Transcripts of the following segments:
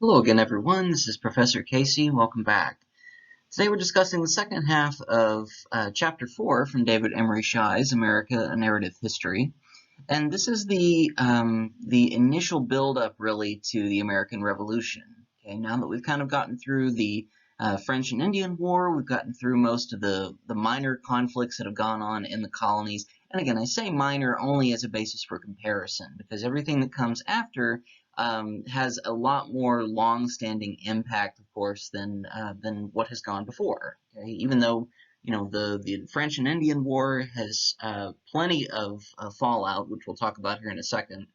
Hello again, everyone. This is Professor Casey. Welcome back. Today we're discussing the second half of Chapter 4 from David Emory Shi's America: A Narrative History. And this is the initial build-up, really, to the American Revolution. Okay, now that we've kind of gotten through the French and Indian War, we've gotten through most of the minor conflicts that have gone on in the colonies. And again, I say minor only as a basis for comparison, because everything that comes after has a lot more long-standing impact, of course, than what has gone before. Okay? Even though the French and Indian War has plenty of fallout, which we'll talk about here in a second.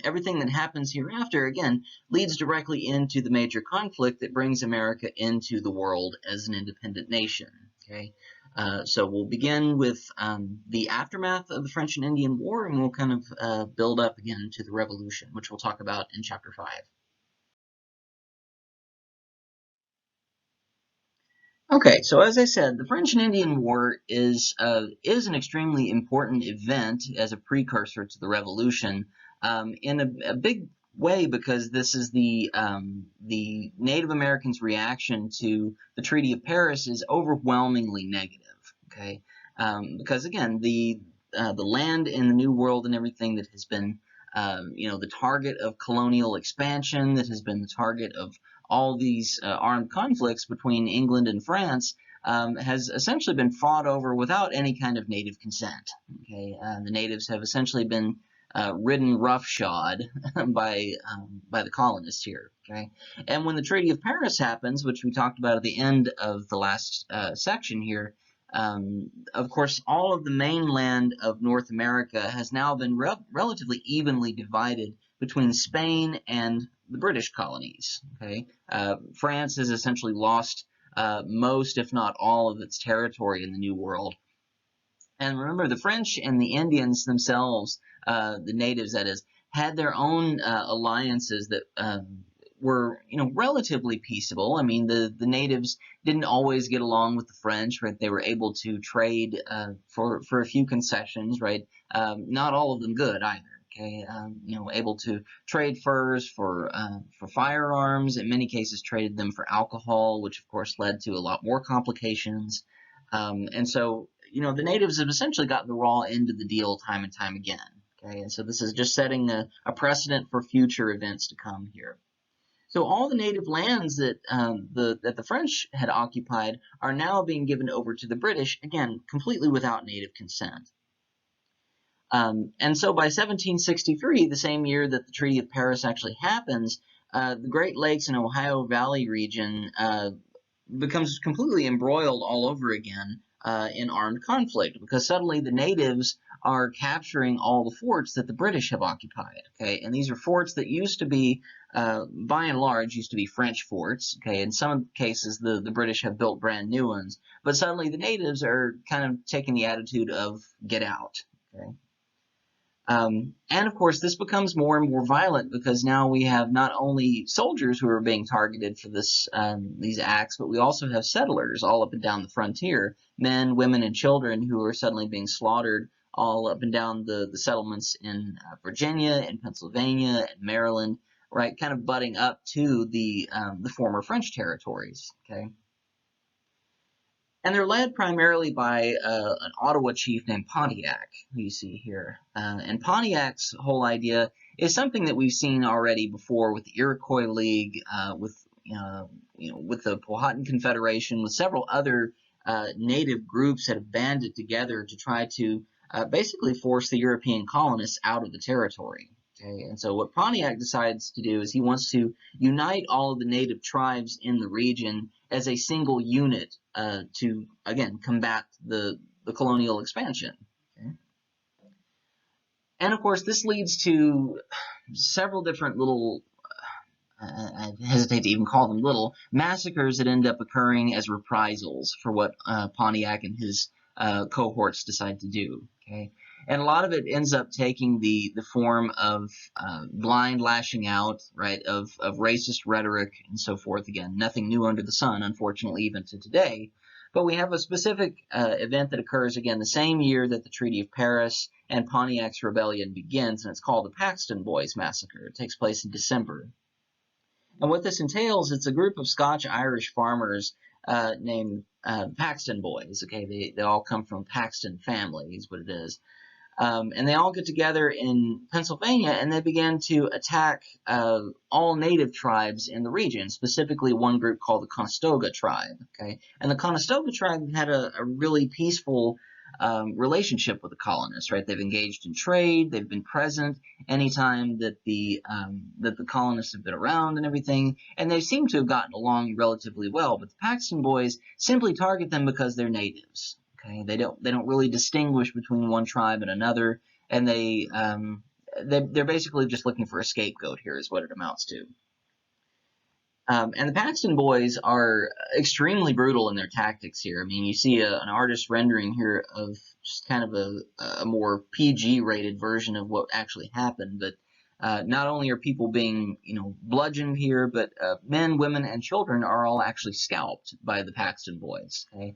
Everything that happens hereafter, again, leads directly into the major conflict that brings America into the world as an independent nation. Okay, so we'll begin with the aftermath of the French and Indian War, and we'll kind of build up again to the Revolution, which we'll talk about in Chapter 5. Okay, so as I said, the French and Indian War is an extremely important event as a precursor to the Revolution, in a big way, because this is the Native Americans' reaction to the Treaty of Paris is overwhelmingly negative. Okay, because again, the land in the New World and everything that has been the target of colonial expansion, that has been the target of all these armed conflicts between England and France, has essentially been fought over without any kind of native consent. Okay, the natives have essentially been ridden roughshod by the colonists here. Okay, and when the Treaty of Paris happens, which we talked about at the end of the last section here, of course, all of the mainland of North America has now been relatively evenly divided between Spain and the British colonies. Okay, France has essentially lost most, if not all, of its territory in the New World. And remember, the French and the Indians themselves, the natives that is, had their own alliances that were, relatively peaceable. I mean, the natives didn't always get along with the French, right? They were able to trade for a few concessions, right? Not all of them good either. Okay, able to trade furs for firearms. In many cases, traded them for alcohol, which of course led to a lot more complications. And so, the natives have essentially gotten the raw end of the deal time and time again. Okay, and so this is just setting a precedent for future events to come here. So all the native lands that that the French had occupied are now being given over to the British, again, completely without native consent. And so by 1763, the same year that the Treaty of Paris actually happens, the Great Lakes and Ohio Valley region becomes completely embroiled all over again in armed conflict, because suddenly the natives are capturing all the forts that the British have occupied. Okay, and these are forts that used to be, by and large, used to be French forts. Okay, in some cases the British have built brand new ones, but suddenly the natives are kind of taking the attitude of get out. Okay. And of course, this becomes more and more violent, because now we have not only soldiers who are being targeted for these acts, but we also have settlers all up and down the frontier, men, women, and children who are suddenly being slaughtered all up and down the settlements in Virginia, in Pennsylvania, and Maryland, right, kind of butting up to the former French territories. Okay. And they're led primarily by an Ottawa chief named Pontiac, who you see here. And Pontiac's whole idea is something that we've seen already before with the Iroquois League, with the Powhatan Confederation, with several other native groups that have banded together to try to basically force the European colonists out of the territory. Okay, and so what Pontiac decides to do is he wants to unite all of the native tribes in the region as a single unit to, again, combat the colonial expansion. Okay. And of course, this leads to several different little, I hesitate to even call them little, massacres that end up occurring as reprisals for what Pontiac and his cohorts decide to do. Okay. And a lot of it ends up taking the form of blind lashing out, right, of racist rhetoric and so forth. Again, nothing new under the sun, unfortunately, even to today. But we have a specific event that occurs, again, the same year that the Treaty of Paris and Pontiac's rebellion begins, and it's called the Paxton Boys Massacre. It takes place in December. And what this entails, it's a group of Scotch-Irish farmers named Paxton boys. Okay, they all come from Paxton family, is what it is. And they all get together in Pennsylvania, and they began to attack all native tribes in the region, specifically one group called the Conestoga Tribe. Okay, and the Conestoga Tribe had a really peaceful relationship with the colonists. Right, they've engaged in trade, they've been present anytime that the colonists have been around and everything, and they seem to have gotten along relatively well. But the Paxton boys simply target them because they're natives. Okay, they don't really distinguish between one tribe and another, and they're basically just looking for a scapegoat here, is what it amounts to. And the Paxton boys are extremely brutal in their tactics here. I mean, you see an artist rendering here of just kind of a more PG-rated version of what actually happened. But not only are people being, bludgeoned here, but men, women, and children are all actually scalped by the Paxton boys. Okay.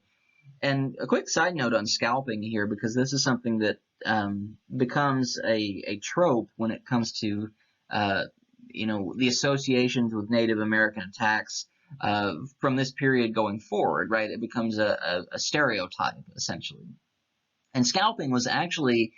And a quick side note on scalping here, because this is something that becomes a trope when it comes to the associations with Native American attacks from this period going forward, right? It becomes a stereotype, essentially. And scalping was actually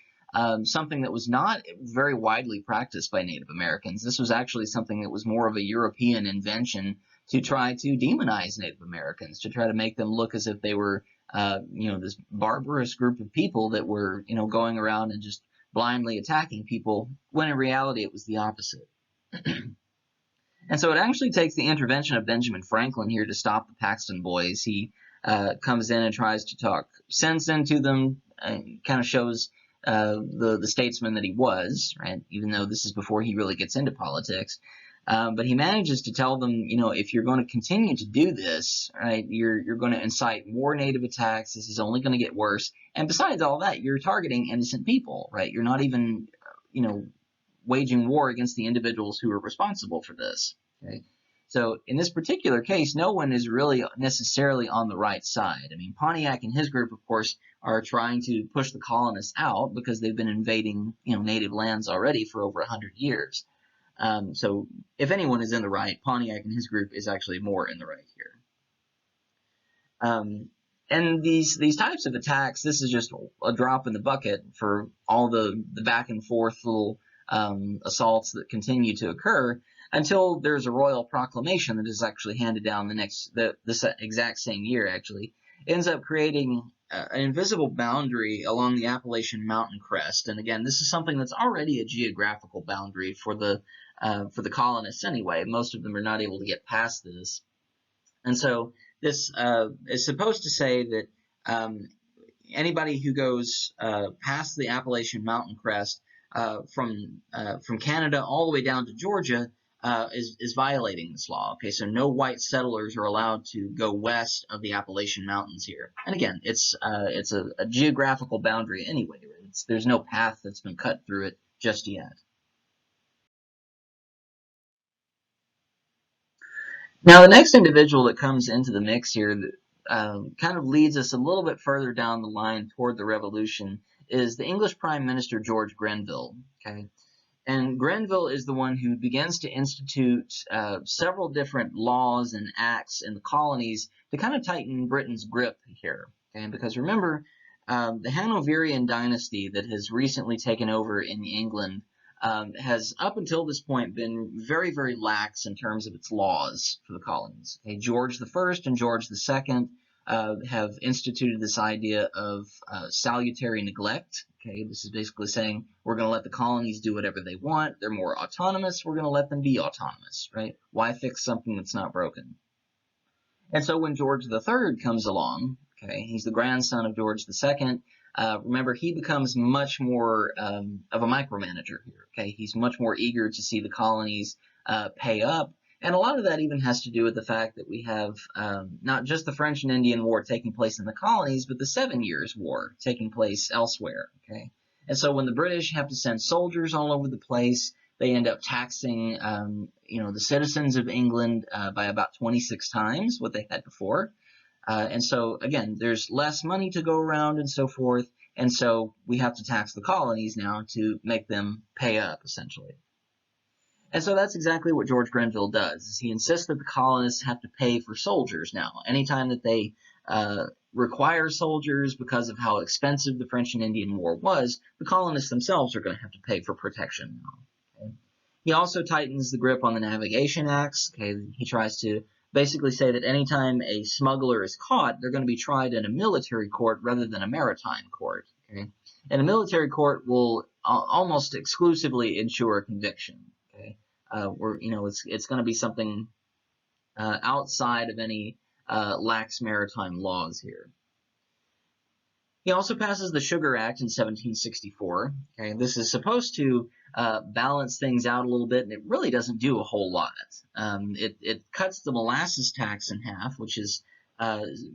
something that was not very widely practiced by Native Americans. This was actually something that was more of a European invention to try to demonize Native Americans, to try to make them look as if they were this barbarous group of people that were, going around and just blindly attacking people, when in reality it was the opposite. And so it actually takes the intervention of Benjamin Franklin here to stop the Paxton boys. He comes in and tries to talk sense into them, and kind of shows the statesman that he was, right? Even though this is before he really gets into politics. But he manages to tell them, if you're going to continue to do this, right, you're going to incite more native attacks. This is only going to get worse. And besides all that, you're targeting innocent people, right? You're not even, waging war against the individuals who are responsible for this. Okay. So in this particular case, no one is really necessarily on the right side. I mean, Pontiac and his group, of course, are trying to push the colonists out because they've been invading, native lands already for over 100 years. So if anyone is in the right, Pontiac and his group is actually more in the right here. And these types of attacks, this is just a drop in the bucket for all the back and forth little assaults that continue to occur until there's a royal proclamation that is actually handed down this exact same year. Actually, it ends up creating an invisible boundary along the Appalachian Mountain crest. And again, this is something that's already a geographical boundary for the colonists anyway. Most of them are not able to get past this. And so this is supposed to say that anybody who goes past the Appalachian Mountain crest from Canada all the way down to Georgia is violating this law. Okay, so no white settlers are allowed to go west of the Appalachian Mountains here. And again, it's a geographical boundary anyway. Right? There's no path that's been cut through it just yet. Now, the next individual that comes into the mix here that kind of leads us a little bit further down the line toward the Revolution is the English Prime Minister George Grenville. Okay, and Grenville is the one who begins to institute several different laws and acts in the colonies to kind of tighten Britain's grip here. Okay, because remember, the Hanoverian dynasty that has recently taken over in England has up until this point been very, very lax in terms of its laws for the colonies. Okay, George I and George II have instituted this idea of salutary neglect. Okay, this is basically saying we're going to let the colonies do whatever they want. They're more autonomous. We're going to let them be autonomous, right? Why fix something that's not broken? And so when George III comes along, okay, he's the grandson of George II. Remember, he becomes much more of a micromanager here. Okay, he's much more eager to see the colonies pay up, and a lot of that even has to do with the fact that we have not just the French and Indian War taking place in the colonies, but the 7 Years' War taking place elsewhere. Okay, and so when the British have to send soldiers all over the place, they end up taxing, the citizens of England by about 26 times what they had before. And so, again, there's less money to go around and so forth, and so we have to tax the colonies now to make them pay up, essentially. And so that's exactly what George Grenville does, is he insists that the colonists have to pay for soldiers now. Anytime that they require soldiers because of how expensive the French and Indian War was, the colonists themselves are going to have to pay for protection now. Okay? He also tightens the grip on the Navigation Acts. Okay? He tries to basically say that anytime a smuggler is caught, they're going to be tried in a military court rather than a maritime court. Okay? And a military court will almost exclusively ensure a conviction. Okay? It's going to be something outside of any lax maritime laws here. He also passes the Sugar Act in 1764. Okay, this is supposed to balance things out a little bit, and it really doesn't do a whole lot. It cuts the molasses tax in half, which is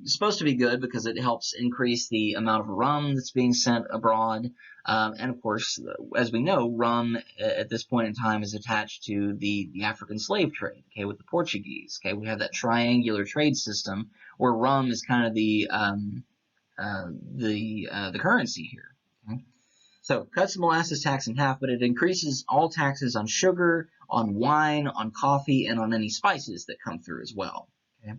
supposed to be good because it helps increase the amount of rum that's being sent abroad. And of course, as we know, rum at this point in time is attached to the African slave trade, okay, with the Portuguese. Okay, we have that triangular trade system where rum is kind of the currency here. Okay? So cuts the molasses tax in half, but it increases all taxes on sugar, on wine, on coffee, and on any spices that come through as well. Okay?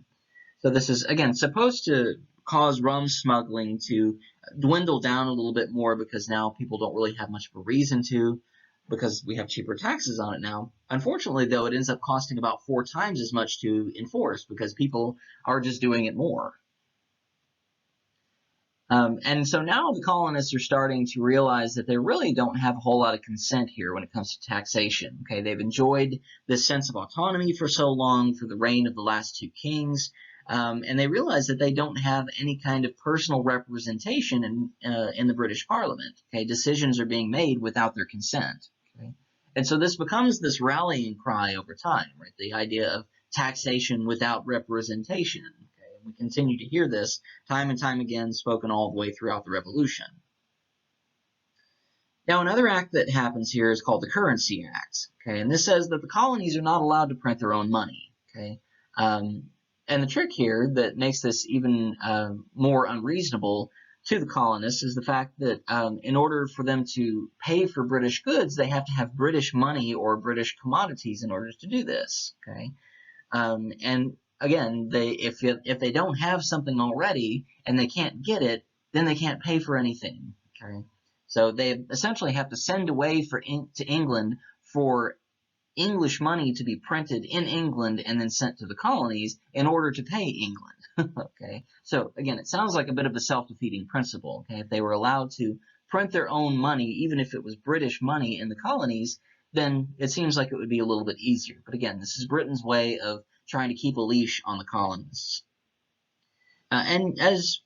So this is, again, supposed to cause rum smuggling to dwindle down a little bit more because now people don't really have much of a reason to, because we have cheaper taxes on it now. Unfortunately, though, it ends up costing about 4 times as much to enforce because people are just doing it more. And so now the colonists are starting to realize that they really don't have a whole lot of consent here when it comes to taxation. Okay, they've enjoyed this sense of autonomy for so long, for the reign of the last 2 kings, and they realize that they don't have any kind of personal representation in the British Parliament. Okay, decisions are being made without their consent. Okay, and so this becomes this rallying cry over time, right? The idea of taxation without representation. We continue to hear this time and time again, spoken all the way throughout the Revolution. Now, another act that happens here is called the Currency Act. Okay, and this says that the colonies are not allowed to print their own money. Okay, and the trick here that makes this even more unreasonable to the colonists is the fact that in order for them to pay for British goods, they have to have British money or British commodities in order to do this. Okay, and again, if they don't have something already and they can't get it, then they can't pay for anything. Okay, so they essentially have to send away to England for English money to be printed in England and then sent to the colonies in order to pay England. Okay, so again, it sounds like a bit of a self-defeating principle. Okay, if they were allowed to print their own money, even if it was British money in the colonies, then it seems like it would be a little bit easier. But again, this is Britain's way of trying to keep a leash on the colonists. And as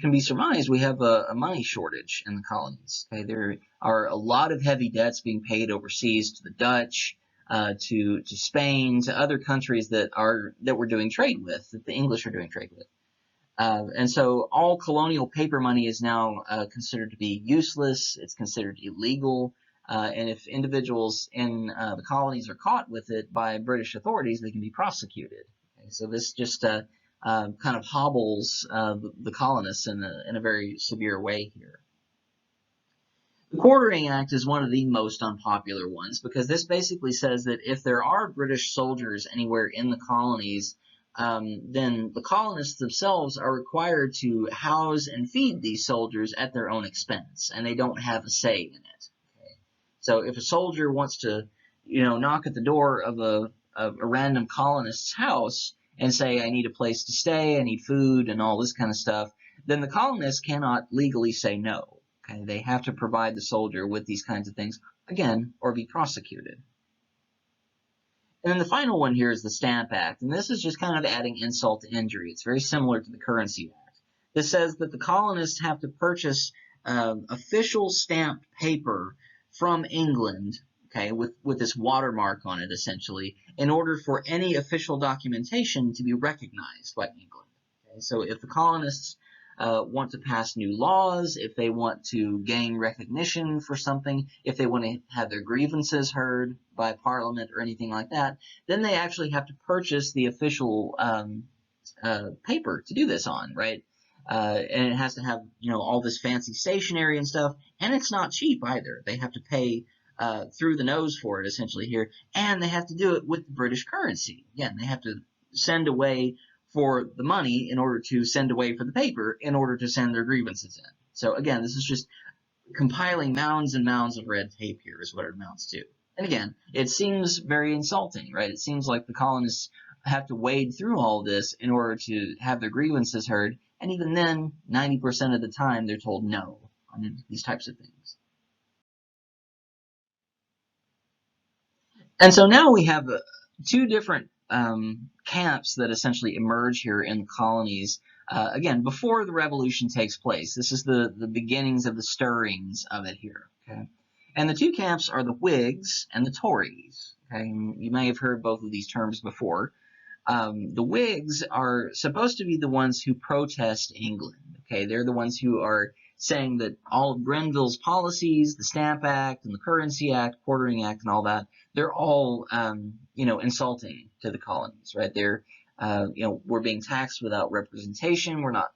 can be surmised, we have a money shortage in the colonies. Okay, there are a lot of heavy debts being paid overseas to the Dutch, to Spain, to other countries that we're doing trade with, that the English are doing trade with. And so all colonial paper money is now considered to be useless. It's considered illegal. And if individuals in the colonies are caught with it by British authorities, they can be prosecuted. Okay, so this just kind of hobbles the colonists in a very severe way here. The Quartering Act is one of the most unpopular ones because this basically says that if there are British soldiers anywhere in the colonies, then the colonists themselves are required to house and feed these soldiers at their own expense, and they don't have a say in it. So if a soldier wants to, knock at the door of a random colonist's house and say, I need a place to stay, I need food, and all this kind of stuff, then the colonists cannot legally say no. Okay? They have to provide the soldier with these kinds of things, again, or be prosecuted. And then the final one here is the Stamp Act, and this is just kind of adding insult to injury. It's very similar to the Currency Act. This says that the colonists have to purchase official stamped paper from England, okay, with this watermark on it, essentially, in order for any official documentation to be recognized by England. Okay? So if the colonists want to pass new laws, if they want to gain recognition for something, if they want to have their grievances heard by Parliament or anything like that, then they actually have to purchase the official paper to do this on, right? And it has to have, all this fancy stationery and stuff, and it's not cheap either. They have to pay through the nose for it, essentially, here, and they have to do it with the British currency. Again, they have to send away for the money in order to send away for the paper in order to send their grievances in. So again, this is just compiling mounds and mounds of red tape here is what it amounts to. And again, it seems very insulting, right? It seems like the colonists have to wade through all this in order to have their grievances heard, and even then, 90% of the time, they're told no on these types of things. And so now we have two different camps that essentially emerge here in the colonies. Again, before the revolution takes place. This is the beginnings of the stirrings of it here. Okay? And the two camps are the Whigs and the Tories. Okay? You may have heard both of these terms before. The Whigs are supposed to be the ones who protest England. Okay? They're the ones who are saying that all of Grenville's policies, the Stamp Act and the Currency Act, Quartering Act and all that, they're all, insulting to the colonies, right? They're, we're being taxed without representation. We're not,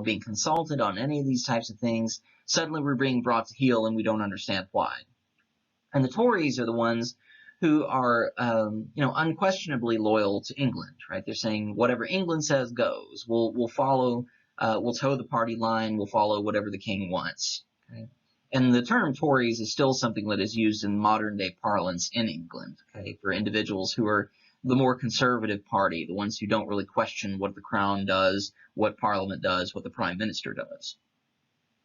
being consulted on any of these types of things. Suddenly we're being brought to heel and we don't understand why. And the Tories are the ones who are, unquestionably loyal to England, right? They're saying whatever England says goes. We'll follow, we'll toe the party line. We'll follow whatever the king wants. Okay? And the term Tories is still something that is used in modern-day parlance in England, okay, for individuals who are the more conservative party, the ones who don't really question what the Crown does, what Parliament does, what the Prime Minister does.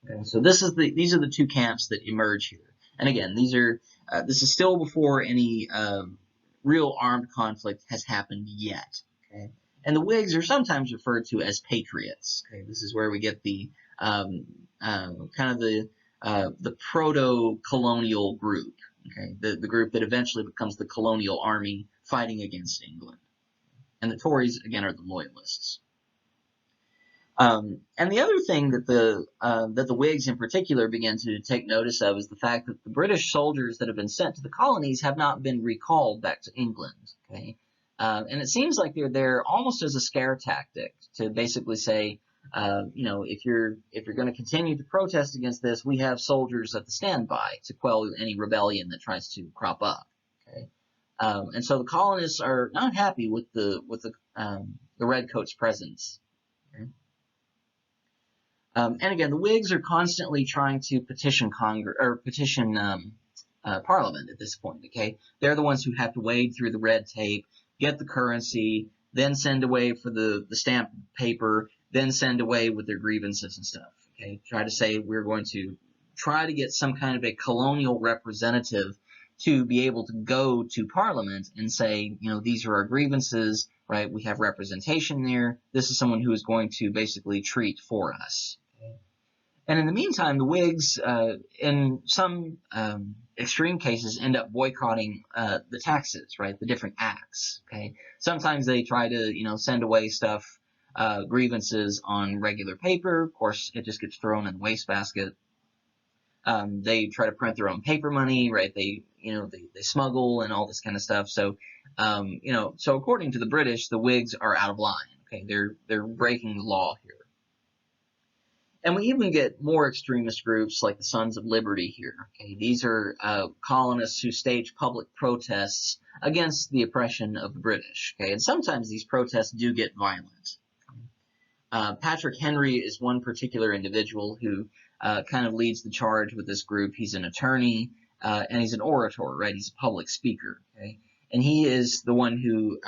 Okay, so these are the two camps that emerge here. And again, this is still before any real armed conflict has happened yet. Okay? And the Whigs are sometimes referred to as patriots. Okay? This is where we get the the proto-colonial group, okay, the group that eventually becomes the Colonial Army fighting against England. And the Tories, again, are the loyalists. And the other thing that the Whigs in particular began to take notice of is the fact that the British soldiers that have been sent to the colonies have not been recalled back to England. Okay, and it seems like they're there almost as a scare tactic to basically say, if you're going to continue to protest against this, we have soldiers at the standby to quell any rebellion that tries to crop up. Okay, and so the colonists are not happy with the redcoats' presence. Okay? And again, the Whigs are constantly trying to petition Parliament at this point. Okay, they're the ones who have to wade through the red tape, get the currency, then send away for the stamp paper, then send away with their grievances and stuff. Okay, try to say we're going to try to get some kind of a colonial representative to be able to go to Parliament and say, these are our grievances, right? We have representation there. This is someone who is going to basically treat for us. And in the meantime, the Whigs, in some extreme cases, end up boycotting the taxes, right? The different acts. Okay. Sometimes they try to, send away stuff, grievances on regular paper. Of course, it just gets thrown in the wastebasket. They try to print their own paper money, right? They smuggle and all this kind of stuff. So, so according to the British, the Whigs are out of line. Okay. They're breaking the law here. And we even get more extremist groups like the Sons of Liberty here. Okay, these are colonists who stage public protests against the oppression of the British. Okay, and sometimes these protests do get violent. Patrick Henry is one particular individual who kind of leads the charge with this group. He's an attorney and he's an orator, right? He's a public speaker. Okay, and he is the one who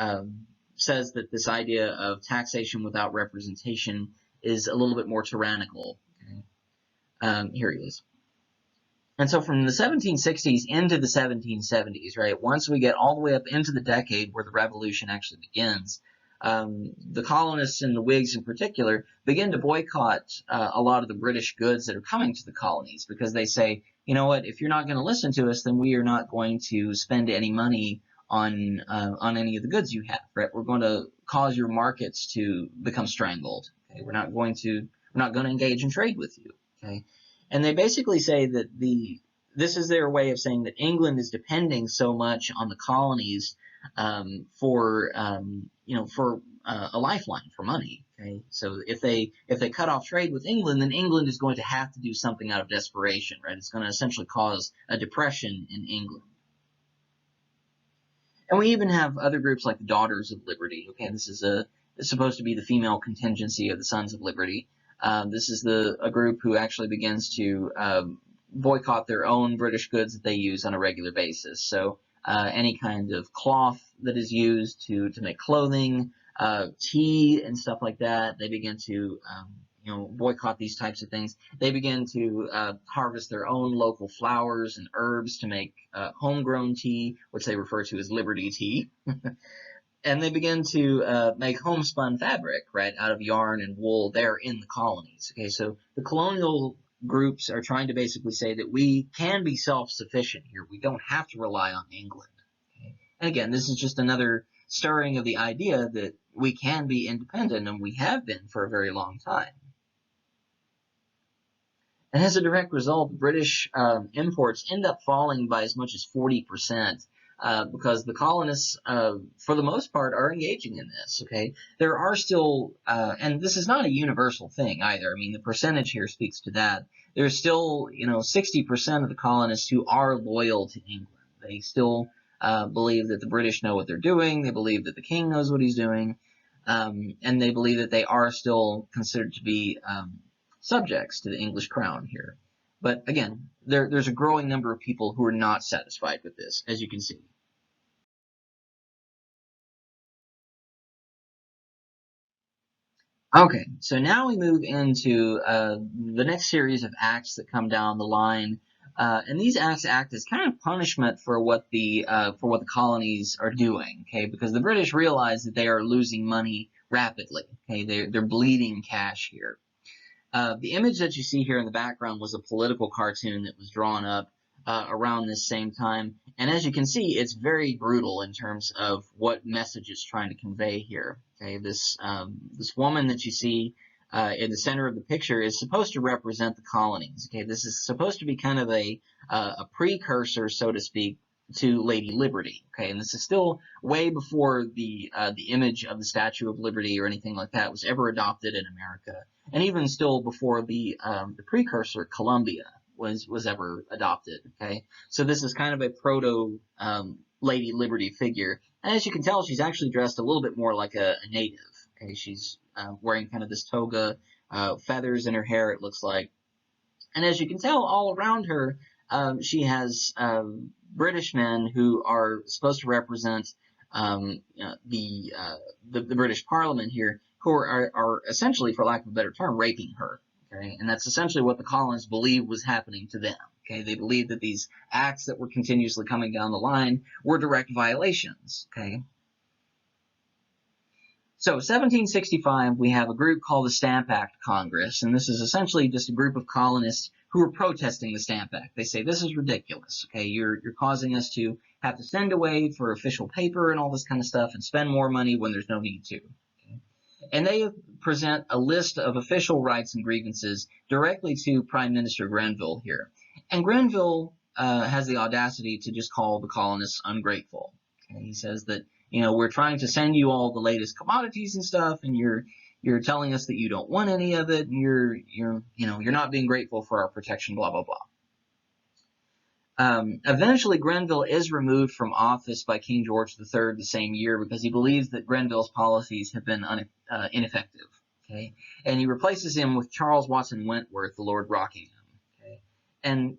says that this idea of taxation without representation is a little bit more tyrannical. Okay? Here he is. And so from the 1760s into the 1770s, right, once we get all the way up into the decade where the revolution actually begins, the colonists and the Whigs in particular begin to boycott a lot of the British goods that are coming to the colonies because they say, you know what, if you're not going to listen to us, then we are not going to spend any money on any of the goods you have, right? We're going to cause your markets to become strangled. Okay? We're not going to engage in trade with you. Okay, and they basically say that this is their way of saying that England is depending so much on the colonies for a lifeline for money. Okay, so if they cut off trade with England, then England is going to have to do something out of desperation, right? It's going to essentially cause a depression in England. And we even have other groups like the Daughters of Liberty. Okay, this is supposed to be the female contingency of the Sons of Liberty. This is a group who actually begins to boycott their own British goods that they use on a regular basis. So any kind of cloth that is used to make clothing, tea and stuff like that, they begin to boycott these types of things. They begin to harvest their own local flowers and herbs to make homegrown tea, which they refer to as Liberty tea. And they begin to make homespun fabric, right, out of yarn and wool there in the colonies. Okay, so the colonial groups are trying to basically say that we can be self-sufficient here. We don't have to rely on England. Okay? And again, this is just another stirring of the idea that we can be independent, and we have been for a very long time. And as a direct result, British imports end up falling by as much as 40%. Because the colonists, for the most part, are engaging in this, okay? There are still, and this is not a universal thing either. I mean, the percentage here speaks to that. There's still, 60% of the colonists who are loyal to England. They still believe that the British know what they're doing. They believe that the king knows what he's doing. And they believe that they are still considered to be subjects to the English crown here. But again, there's a growing number of people who are not satisfied with this, as you can see. Okay, so now we move into the next series of acts that come down the line, and these acts act as kind of punishment for what the colonies are doing. Okay, because the British realize that they are losing money rapidly. Okay, they're bleeding cash here. The image that you see here in the background was a political cartoon that was drawn up around this same time. And as you can see, it's very brutal in terms of what message it's trying to convey here. Okay, this woman that you see in the center of the picture is supposed to represent the colonies. Okay, this is supposed to be kind of a precursor, so to speak, to Lady Liberty. Okay, and this is still way before the image of the Statue of Liberty or anything like that was ever adopted in America, and even still before the precursor Columbia was ever adopted. Okay, so this is kind of a proto Lady Liberty figure, and as you can tell, she's actually dressed a little bit more like a native. Okay, she's wearing kind of this toga, feathers in her hair, it looks like, and as you can tell, all around her, she has British men who are supposed to represent the British Parliament here, who are essentially, for lack of a better term, raping her. Okay, and that's essentially what the colonists believed was happening to them. Okay, they believed that these acts that were continuously coming down the line were direct violations. Okay. So 1765, we have a group called the Stamp Act Congress, and this is essentially just a group of colonists who are protesting the Stamp Act. They say, this is ridiculous, okay? You're causing us to have to send away for official paper and all this kind of stuff and spend more money when there's no need to. Okay? And they present a list of official rights and grievances directly to Prime Minister Grenville here. And Grenville has the audacity to just call the colonists ungrateful. Okay? He says that, we're trying to send you all the latest commodities and stuff, and you're telling us that you don't want any of it, and you're not being grateful for our protection, blah, blah, blah. Eventually, Grenville is removed from office by King George III the same year because he believes that Grenville's policies have been ineffective. Okay, and he replaces him with Charles Watson Wentworth, the Lord Rockingham. Okay, and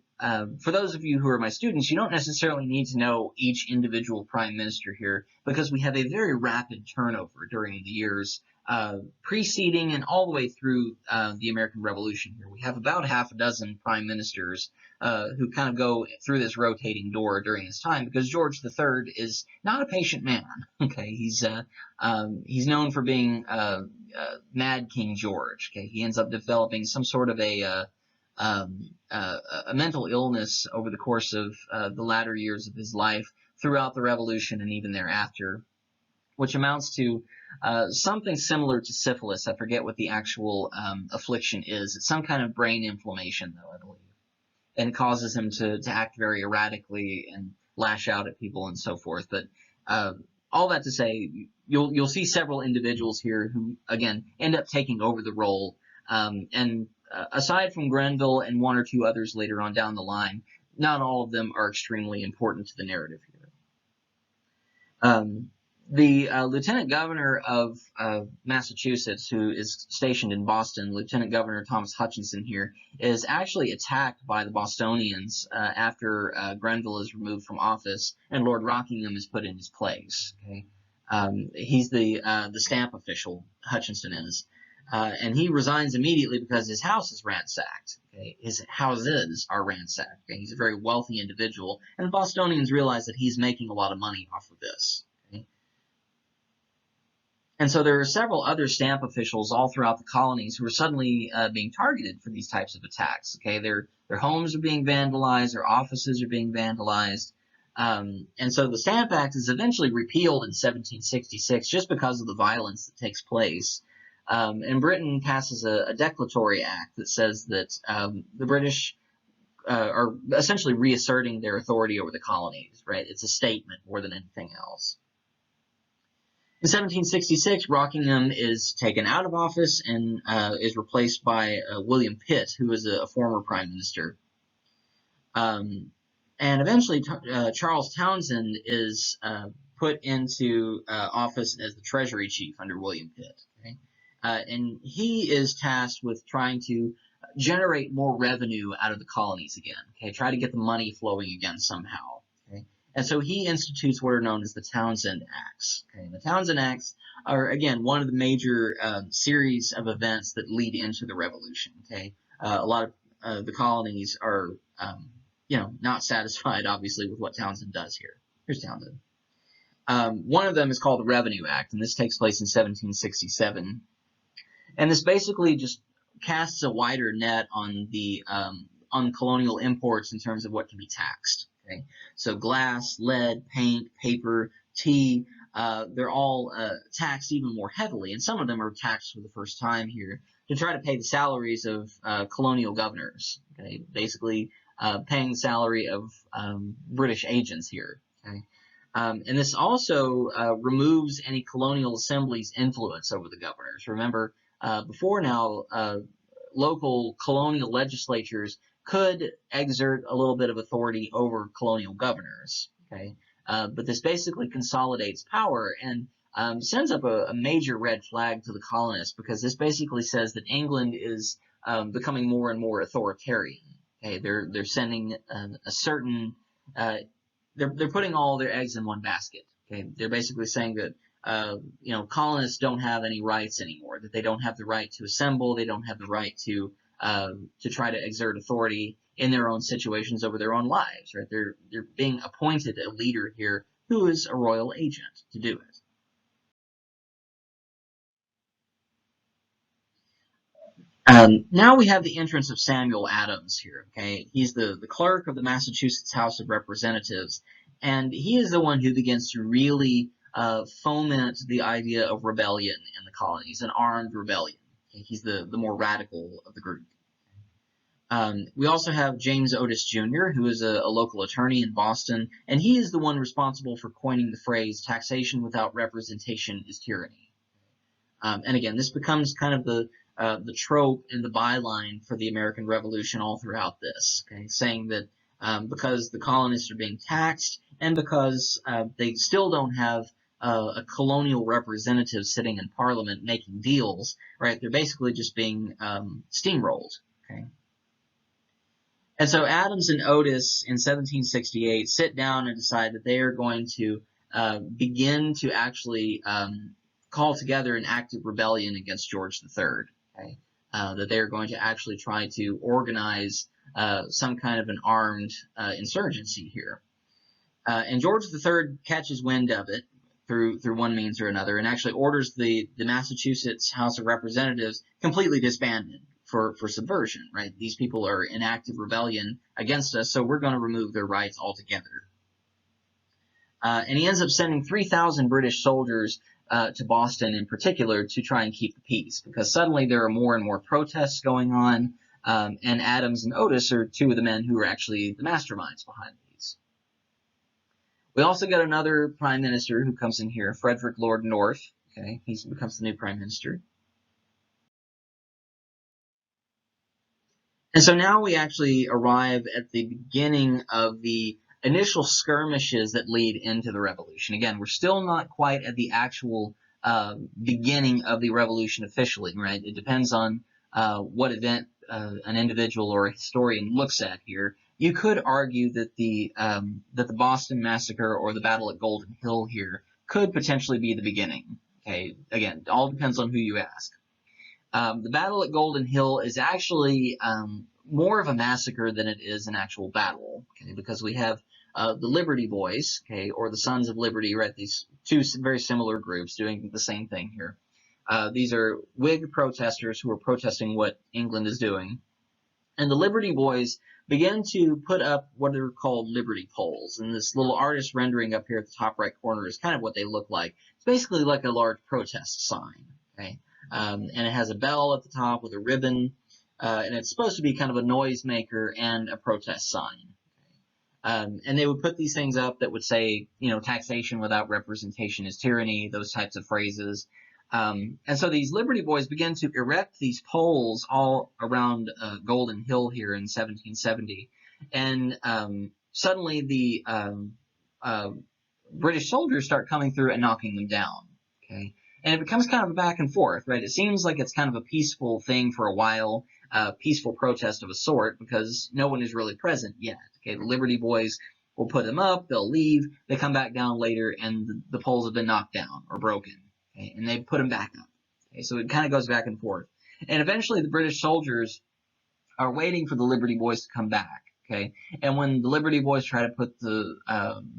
for those of you who are my students, you don't necessarily need to know each individual prime minister here because we have a very rapid turnover during the years preceding and all the way through the American Revolution here. We have about half a dozen prime ministers who kind of go through this rotating door during this time because George III is not a patient man. Okay, he's known for being Mad King George. Okay, he ends up developing some sort of a mental illness over the course of the latter years of his life throughout the Revolution and even thereafter, which amounts to something similar to syphilis. I forget what the actual affliction is. It's some kind of brain inflammation, though, I believe. And it causes him to act very erratically and lash out at people and so forth. But all that to say, you'll see several individuals here who, again, end up taking over the role. Aside from Grenville and one or two others later on down the line, not all of them are extremely important to the narrative here. The Lieutenant Governor of Massachusetts, who is stationed in Boston, Lieutenant Governor Thomas Hutchinson here, is actually attacked by the Bostonians after Grenville is removed from office and Lord Rockingham is put in his place. Okay? He's the stamp official, Hutchinson is. And he resigns immediately because his house is ransacked. Okay? His houses are ransacked. Okay? He's a very wealthy individual, and the Bostonians realize that he's making a lot of money off of this. Okay? And so there are several other stamp officials all throughout the colonies who are suddenly being targeted for these types of attacks. Okay? Their homes are being vandalized, their offices are being vandalized. And so the Stamp Act is eventually repealed in 1766 just because of the violence that takes place. And Britain passes a declaratory act that says that the British are essentially reasserting their authority over the colonies, right? It's a statement more than anything else. In 1766, Rockingham is taken out of office and is replaced by William Pitt, who was a former prime minister. And eventually, Charles Townsend is put into office as the Treasury Chief under William Pitt. Okay? And he is tasked with trying to generate more revenue out of the colonies again. Okay, try to get the money flowing again somehow. Okay, and so he institutes what are known as the Townsend Acts. Okay, and the Townsend Acts are again one of the major series of events that lead into the Revolution. Okay, a lot of the colonies are not satisfied obviously with what Townsend does here. Here's Townsend. One of them is called the Revenue Act, and this takes place in 1767. And this basically just casts a wider net on the on colonial imports in terms of what can be taxed. Okay, so glass, lead, paint, paper, tea, they're all taxed even more heavily, and some of them are taxed for the first time here to try to pay the salaries of colonial governors. Okay, basically paying the salary of British agents here. Okay. And this also removes any colonial assembly's influence over the governors. Remember, before now, local colonial legislatures could exert a little bit of authority over colonial governors. Okay, but this basically consolidates power and sends up a major red flag to the colonists, because this basically says that England is becoming more and more authoritarian. Okay, they're sending a certain they're putting all their eggs in one basket. Okay, they're basically saying that colonists don't have any rights anymore. That they don't have the right to assemble. They don't have the right to try to exert authority in their own situations over their own lives. Right? They're being appointed a leader here who is a royal agent to do it. Now we have the entrance of Samuel Adams here. Okay, he's the clerk of the Massachusetts House of Representatives, and he is the one who begins to really foment the idea of rebellion in the colonies, an armed rebellion. Okay, he's the more radical of the group. We also have James Otis Jr., who is a local attorney in Boston, and he is the one responsible for coining the phrase "taxation without representation is tyranny." And again, this becomes kind of the trope and the byline for the American Revolution all throughout this, okay, saying that because the colonists are being taxed and because they still don't have a colonial representative sitting in Parliament making deals, right? They're basically just being steamrolled, okay? And so Adams and Otis in 1768 sit down and decide that they are going to begin to actually call together an active rebellion against George III. Okay? That they are going to actually try to organize some kind of an armed insurgency here. And George III catches wind of it through one means or another and actually orders the Massachusetts House of Representatives completely disbanded for subversion, right? These people are in active rebellion against us, so we're going to remove their rights altogether. And he ends up sending 3,000 British soldiers to Boston in particular to try and keep the peace, because suddenly there are more and more protests going on, and Adams and Otis are two of the men who are actually the masterminds behind these. We also got another prime minister who comes in here, Frederick Lord North. Okay, he becomes the new prime minister. And so now we actually arrive at the beginning of the initial skirmishes that lead into the revolution. Again, we're still not quite at the actual beginning of the revolution officially, right? It depends on what event an individual or a historian looks at here. You could argue that the Boston Massacre or the Battle at Golden Hill here could potentially be the beginning. Okay, again, it all depends on who you ask. The battle at Golden Hill is actually more of a massacre than it is an actual battle, okay, because we have the Liberty Boys, okay, or the Sons of Liberty, right? These two very similar groups doing the same thing here. These are Whig protesters who are protesting what England is doing. And the Liberty Boys began to put up what are called Liberty poles. And this little artist rendering up here at the top right corner is kind of what they look like. It's basically like a large protest sign, okay? And it has a bell at the top with a ribbon, and it's supposed to be kind of a noisemaker and a protest sign. And they would put these things up that would say, you know, taxation without representation is tyranny, those types of phrases. And so these Liberty Boys began to erect these poles all around Golden Hill here in 1770. And suddenly the British soldiers start coming through and knocking them down. Okay, and it becomes kind of a back and forth, right? It seems like it's kind of a peaceful thing for a while, peaceful protest of a sort, because no one is really present yet. Okay, the Liberty Boys will put them up, they'll leave, they come back down later, and the poles have been knocked down or broken. Okay, and they put them back up. Okay, so it kind of goes back and forth. And eventually the British soldiers are waiting for the Liberty Boys to come back. Okay, and when the Liberty Boys try to put the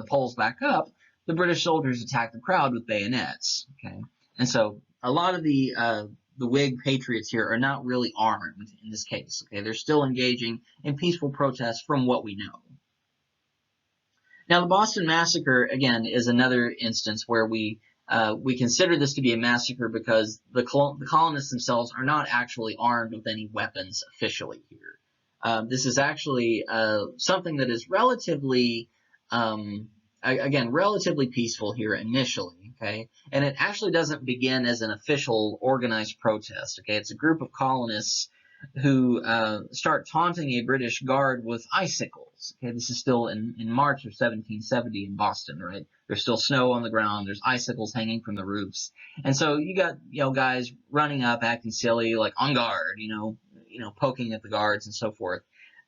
poles back up, the British soldiers attack the crowd with bayonets. Okay, and so a lot of the Whig patriots here are not really armed in this case. Okay, they're still engaging in peaceful protests from what we know. Now, the Boston Massacre, again, is another instance where we consider this to be a massacre because the colonists themselves are not actually armed with any weapons officially here. This is actually something that is relatively, again, relatively peaceful here initially, okay? And it actually doesn't begin as an official organized protest, okay? It's a group of colonists who start taunting a British guard with icicles. Okay, this is still in March of 1770 in Boston, right? There's still snow on the ground. There's icicles hanging from the roofs, and so you got guys running up, acting silly, like on guard, poking at the guards and so forth.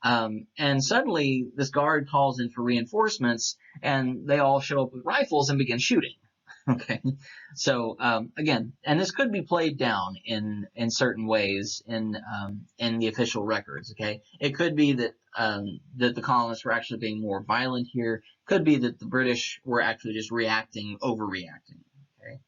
And suddenly this guard calls in for reinforcements, and they all show up with rifles and begin shooting. Okay, so again, and this could be played down in certain ways in the official records. Okay, it could be that that the colonists were actually being more violent here. Could be that the British were actually just overreacting. Okay,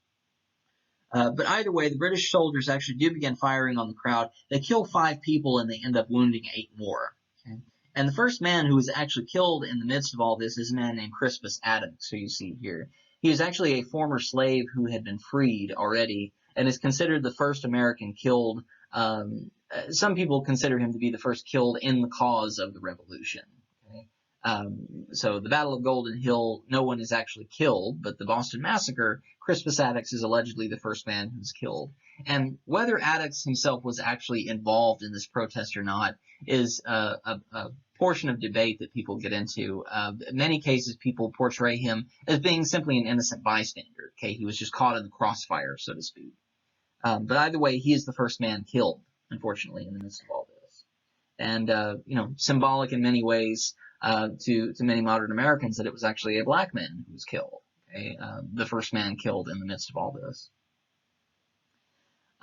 but either way, the British soldiers actually do begin firing on the crowd. They kill 5 people and they end up wounding 8 more. Okay, and the first man who was actually killed in the midst of all this is a man named Crispus Attucks, who you see here. He was actually a former slave who had been freed already and is considered the first American killed. Some people consider him to be the first killed in the cause of the Revolution. Okay? So the Battle of Golden Hill, no one is actually killed, but the Boston Massacre, Crispus Attucks is allegedly the first man who's killed. And whether Attucks himself was actually involved in this protest or not is a portion of debate that people get into. In many cases, people portray him as being simply an innocent bystander. Okay, he was just caught in the crossfire, so to speak. But either way, he is the first man killed, unfortunately, in the midst of all this. And symbolic in many ways to many modern Americans that it was actually a black man who was killed. Okay, the first man killed in the midst of all this.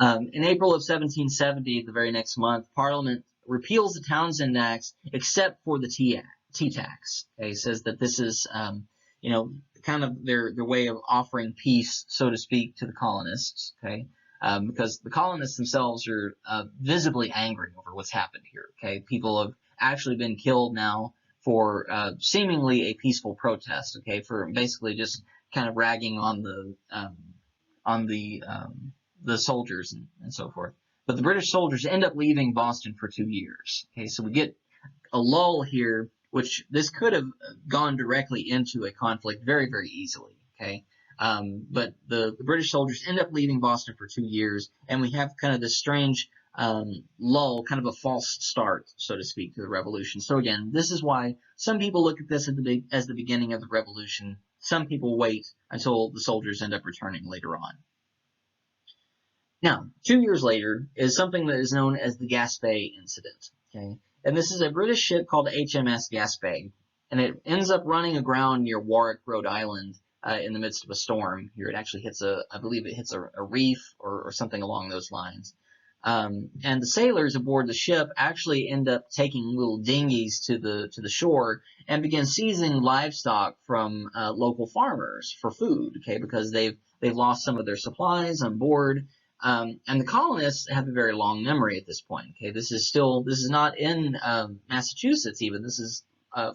In April of 1770, the very next month, Parliament repeals the Townsend Acts except for the tea tax. Okay, it says that this is, kind of their way of offering peace, so to speak, to the colonists. Okay, because the colonists themselves are visibly angry over what's happened here. Okay, people have actually been killed now for seemingly a peaceful protest. Okay, for basically just kind of ragging on the soldiers and so forth. But the British soldiers end up leaving Boston for 2 years. Okay, so we get a lull here which this could have gone directly into a conflict very, very easily. Okay, but the British soldiers end up leaving Boston for 2 years, and we have kind of this strange lull, kind of a false start, so to speak, to the revolution. So again, this is why some people look at this as the beginning of the revolution. Some people wait until the soldiers end up returning later on. Now, 2 years later is something that is known as the Gaspe Incident. Okay, and this is a British ship called HMS Gas Bay, and it ends up running aground near Warwick, Rhode Island, in the midst of a storm. Here, it actually hits I believe it hits a reef or something along those lines. And the sailors aboard the ship actually end up taking little dinghies to the shore and begin seizing livestock from local farmers for food. Okay, because they've lost some of their supplies on board. And the colonists have a very long memory at this point. Okay, this is not in Massachusetts even. This is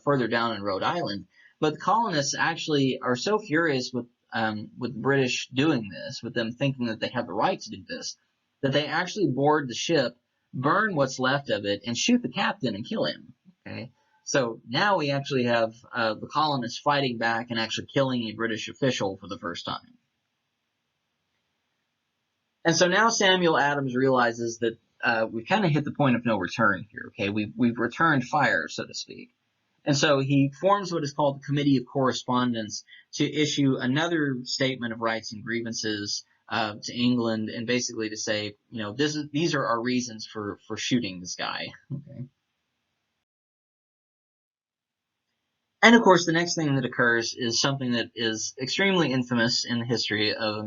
further down in Rhode Island. But the colonists actually are so furious with the British doing this, with them thinking that they have the right to do this, that they actually board the ship, burn what's left of it, and shoot the captain and kill him. Okay, so now we actually have the colonists fighting back and actually killing a British official for the first time. And so now Samuel Adams realizes that we've kind of hit the point of no return here. Okay, we've returned fire, so to speak. And so he forms what is called the Committee of Correspondence to issue another statement of rights and grievances to England, and basically to say, you know, these are our reasons for shooting this guy. Okay. And of course, the next thing that occurs is something that is extremely infamous in the history of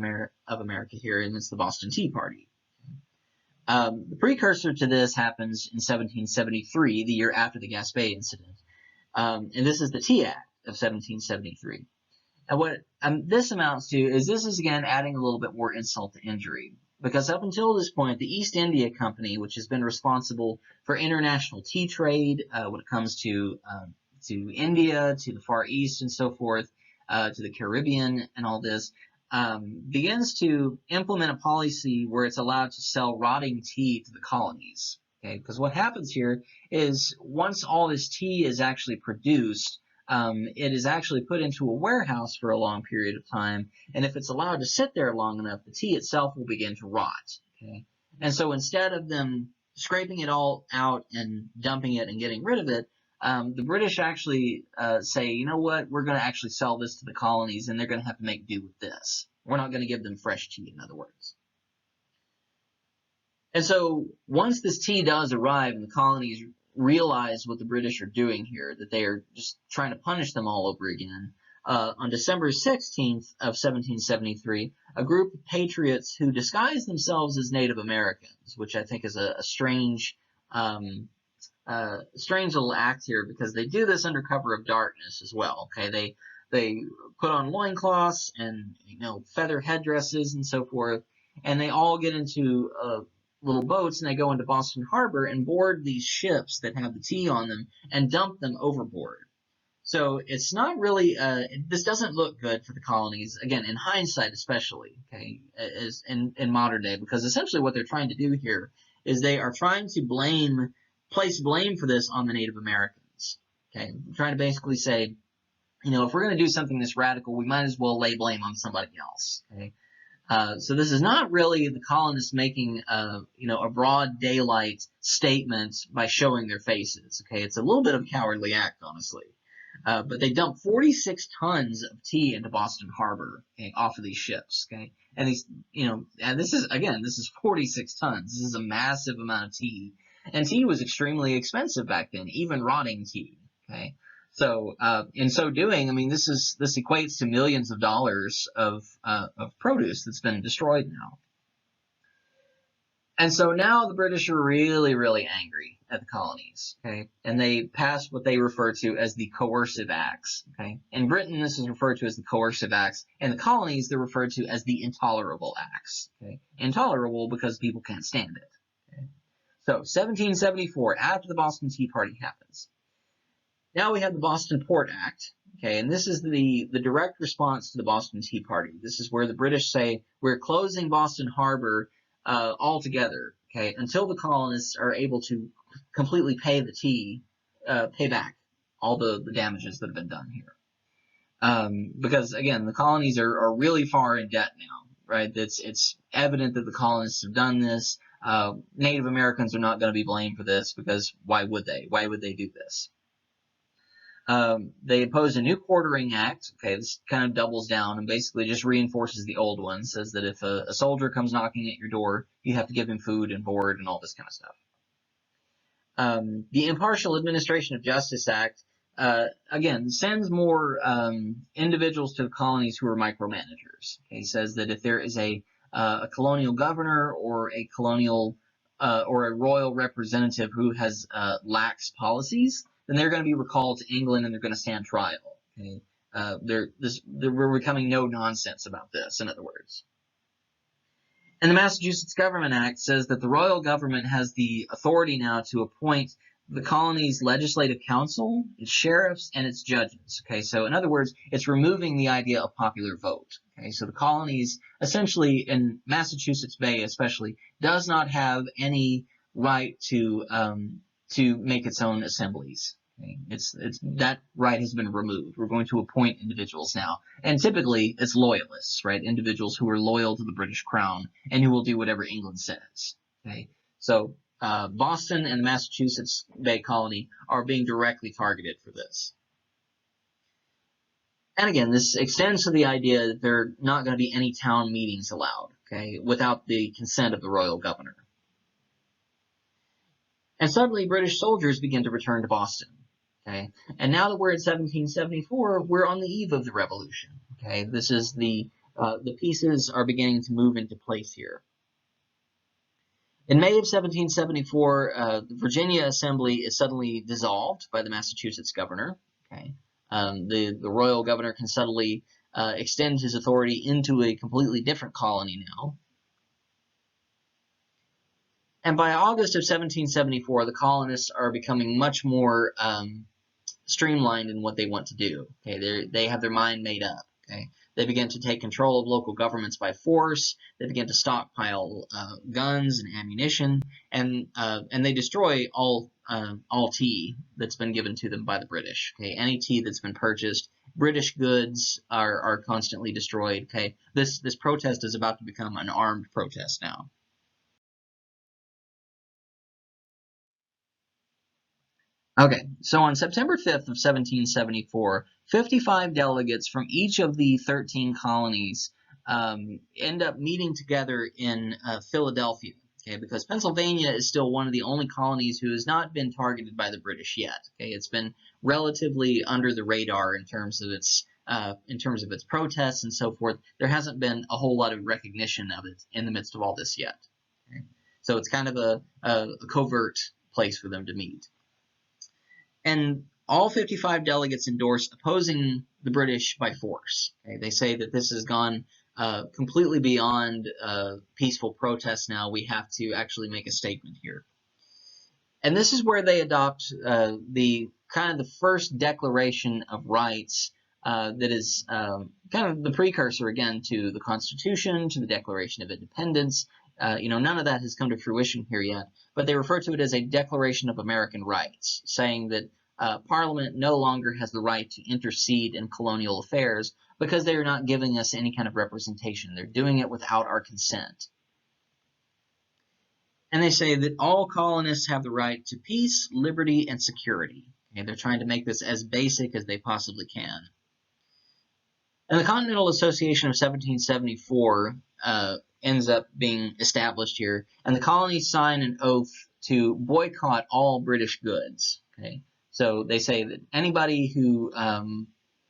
America here, and it's the Boston Tea Party. The precursor to this happens in 1773, the year after the Gaspe Incident. And this is the Tea Act of 1773. And what this amounts to is this is, again, adding a little bit more insult to injury. Because up until this point, the East India Company, which has been responsible for international tea trade when it comes to India, to the Far East and so forth, to the Caribbean and all this, begins to implement a policy where it's allowed to sell rotting tea to the colonies. Okay, because what happens here is once all this tea is actually produced, it is actually put into a warehouse for a long period of time, and if it's allowed to sit there long enough, the tea itself will begin to rot. Okay, and so instead of them scraping it all out and dumping it and getting rid of it, the British actually say, you know what, we're going to actually sell this to the colonies, and they're going to have to make do with this. We're not going to give them fresh tea, in other words. And so once this tea does arrive and the colonies realize what the British are doing here, that they are just trying to punish them all over again, on December 16th of 1773, a group of patriots who disguise themselves as Native Americans, which I think is a strange little act here, because they do this under cover of darkness as well. Okay, they put on loincloths and, you know, feather headdresses and so forth, and they all get into little boats, and they go into Boston Harbor and board these ships that have the tea on them and dump them overboard. So it's not really, this doesn't look good for the colonies, again, in hindsight especially, okay, as in modern day, because essentially what they're trying to do here is they are trying to place blame for this on the Native Americans. Okay, trying to basically say, you know, if we're going to do something this radical, we might as well lay blame on somebody else. Okay, so this is not really the colonists making, you know, a broad daylight statement by showing their faces. Okay, it's a little bit of a cowardly act, honestly. But they dumped 46 tons of tea into Boston Harbor, okay, off of these ships. Okay, and these, you know, and this is 46 tons. This is a massive amount of tea. And tea was extremely expensive back then, even rotting tea. Okay, so in so doing, I mean, this equates to millions of dollars of produce that's been destroyed now. And so now the British are really, really angry at the colonies. Okay, and they passed what they refer to as the Coercive Acts. Okay, in Britain this is referred to as the Coercive Acts, and the colonies they're referred to as the Intolerable Acts. Okay, intolerable because people can't stand it. So 1774, after the Boston Tea Party happens. Now we have the Boston Port Act, okay, and this is the direct response to the Boston Tea Party. This is where the British say, we're closing Boston Harbor altogether, okay, until the colonists are able to completely pay the tea, pay back all the damages that have been done here. Because again, the colonies are really far in debt now, right? It's evident that the colonists have done this. Native Americans are not going to be blamed for this, because why would they? Why would they do this? They opposed a new quartering act. Okay, this kind of doubles down and basically just reinforces the old one. Says that if a soldier comes knocking at your door, you have to give him food and board and all this kind of stuff. The Impartial Administration of Justice Act, again, sends more individuals to the colonies who are micromanagers. Okay, says that if there is a colonial governor or a colonial or a royal representative who has lax policies, then they're going to be recalled to England and they're going to stand trial. Okay? We're becoming no nonsense about this, in other words. And the Massachusetts Government Act says that the royal government has the authority now to appoint the colony's legislative council, its sheriffs, and its judges. Okay, so in other words, it's removing the idea of popular vote. Okay, so the colonies, essentially in Massachusetts Bay especially, does not have any right to make its own assemblies. Okay? That right has been removed. We're going to appoint individuals now, and typically it's loyalists, right? Individuals who are loyal to the British Crown and who will do whatever England says. Okay, so Boston and the Massachusetts Bay Colony are being directly targeted for this. And again, this extends to the idea that there are not going to be any town meetings allowed, okay, without the consent of the royal governor. And suddenly, British soldiers begin to return to Boston. Okay, and now that we're in 1774, we're on the eve of the Revolution. Okay, this is the pieces are beginning to move into place here. In May of 1774, the Virginia Assembly is suddenly dissolved by the Massachusetts governor. Okay, the royal governor can suddenly extend his authority into a completely different colony now. And by August of 1774, the colonists are becoming much more streamlined in what they want to do. Okay, they have their mind made up. Okay, they begin to take control of local governments by force. They begin to stockpile guns and ammunition, and they destroy all tea that's been given to them by the British. Okay, any tea that's been purchased, British goods are constantly destroyed. Okay, this protest is about to become an armed protest now. Okay, so on September 5th of 1774, 55 delegates from each of the 13 colonies end up meeting together in Philadelphia, okay, because Pennsylvania is still one of the only colonies who has not been targeted by the British yet. Okay, it's been relatively under the radar in terms of its protests and so forth. There hasn't been a whole lot of recognition of it in the midst of all this yet. Okay? So it's kind of a covert place for them to meet. And all 55 delegates endorse opposing the British by force. Okay? They say that this has gone completely beyond peaceful protest now. We have to actually make a statement here. And this is where they adopt the first Declaration of Rights that is kind of the precursor, again, to the Constitution, to the Declaration of Independence. None of that has come to fruition here yet, but they refer to it as a Declaration of American Rights, saying that Parliament no longer has the right to intercede in colonial affairs because they are not giving us any kind of representation. They're doing it without our consent. And they say that all colonists have the right to peace, liberty, and security. Okay, they're trying to make this as basic as they possibly can. And the Continental Association of 1774 ends up being established here, and the colonies sign an oath to boycott all British goods. Okay, so they say that anybody who,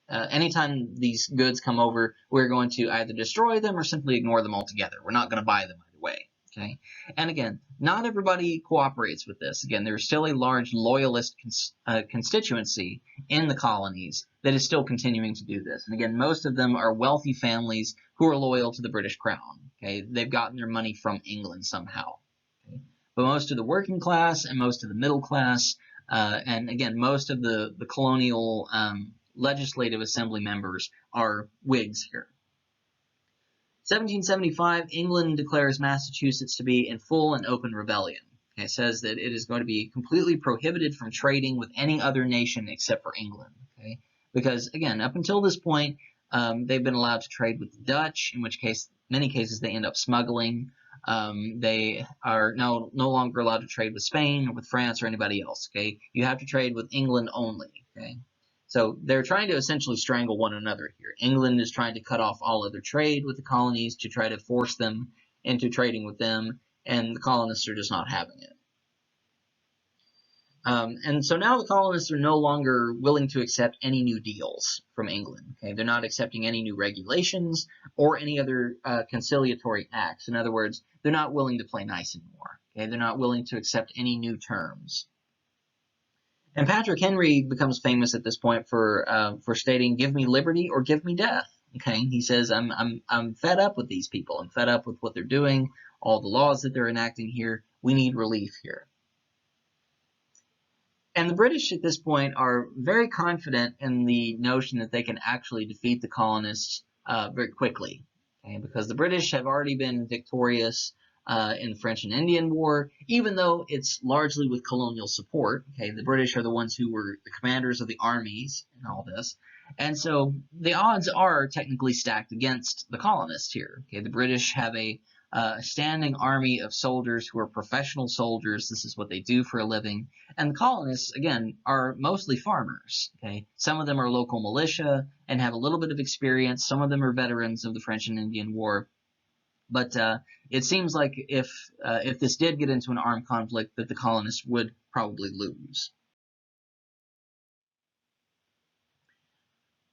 anytime these goods come over, we're going to either destroy them or simply ignore them altogether. We're not going to buy them either way. Okay, and again, not everybody cooperates with this. Again, there's still a large loyalist constituency in the colonies that is still continuing to do this. And again, most of them are wealthy families who are loyal to the British Crown. Okay, they've gotten their money from England somehow. Okay? But most of the working class and most of the middle class, and again, most of the colonial legislative assembly members are Whigs here. 1775, England declares Massachusetts to be in full and open rebellion. Okay, it says that it is going to be completely prohibited from trading with any other nation except for England. Okay, because again, up until this point, they've been allowed to trade with the Dutch, in which case, many cases, they end up smuggling. They are no longer allowed to trade with Spain or with France or anybody else. Okay, you have to trade with England only. Okay, so they're trying to essentially strangle one another here. England is trying to cut off all other trade with the colonies to try to force them into trading with them, and the colonists are just not having it. And so now the colonists are no longer willing to accept any new deals from England. Okay, they're not accepting any new regulations or any other conciliatory acts. In other words, they're not willing to play nice anymore. Okay, they're not willing to accept any new terms. And Patrick Henry becomes famous at this point for stating, "Give me liberty or give me death." Okay, he says, "I'm fed up with these people. I'm fed up with what they're doing, all the laws that they're enacting here. We need relief here." And the British at this point are very confident in the notion that they can actually defeat the colonists very quickly, okay? Because the British have already been victorious in the French and Indian War, even though it's largely with colonial support. Okay, the British are the ones who were the commanders of the armies and all this. And so the odds are technically stacked against the colonists here. Okay, the British have a standing army of soldiers who are professional soldiers. This is what they do for a living. And the colonists, again, are mostly farmers. Okay, some of them are local militia and have a little bit of experience. Some of them are veterans of the French and Indian War. But it seems like if this did get into an armed conflict, that the colonists would probably lose.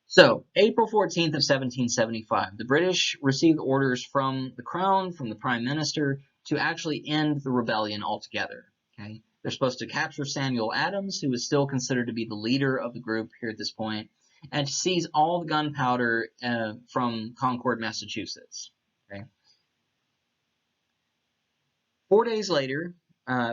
So, April 14th of 1775, the British received orders from the Crown, from the Prime Minister, to actually end the rebellion altogether. Okay? They're supposed to capture Samuel Adams, who is still considered to be the leader of the group here at this point, and to seize all the gunpowder from Concord, Massachusetts. Okay? 4 days later,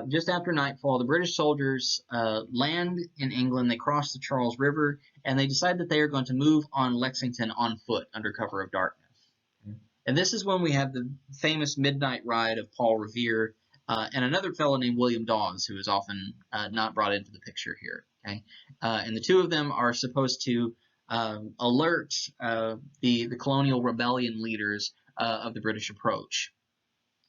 just after nightfall, the British soldiers land in England. They cross the Charles River, and they decide that they are going to move on Lexington on foot under cover of darkness. Okay. And this is when we have the famous midnight ride of Paul Revere and another fellow named William Dawes, who is often not brought into the picture here. Okay, and the two of them are supposed to alert the colonial rebellion leaders of the British approach.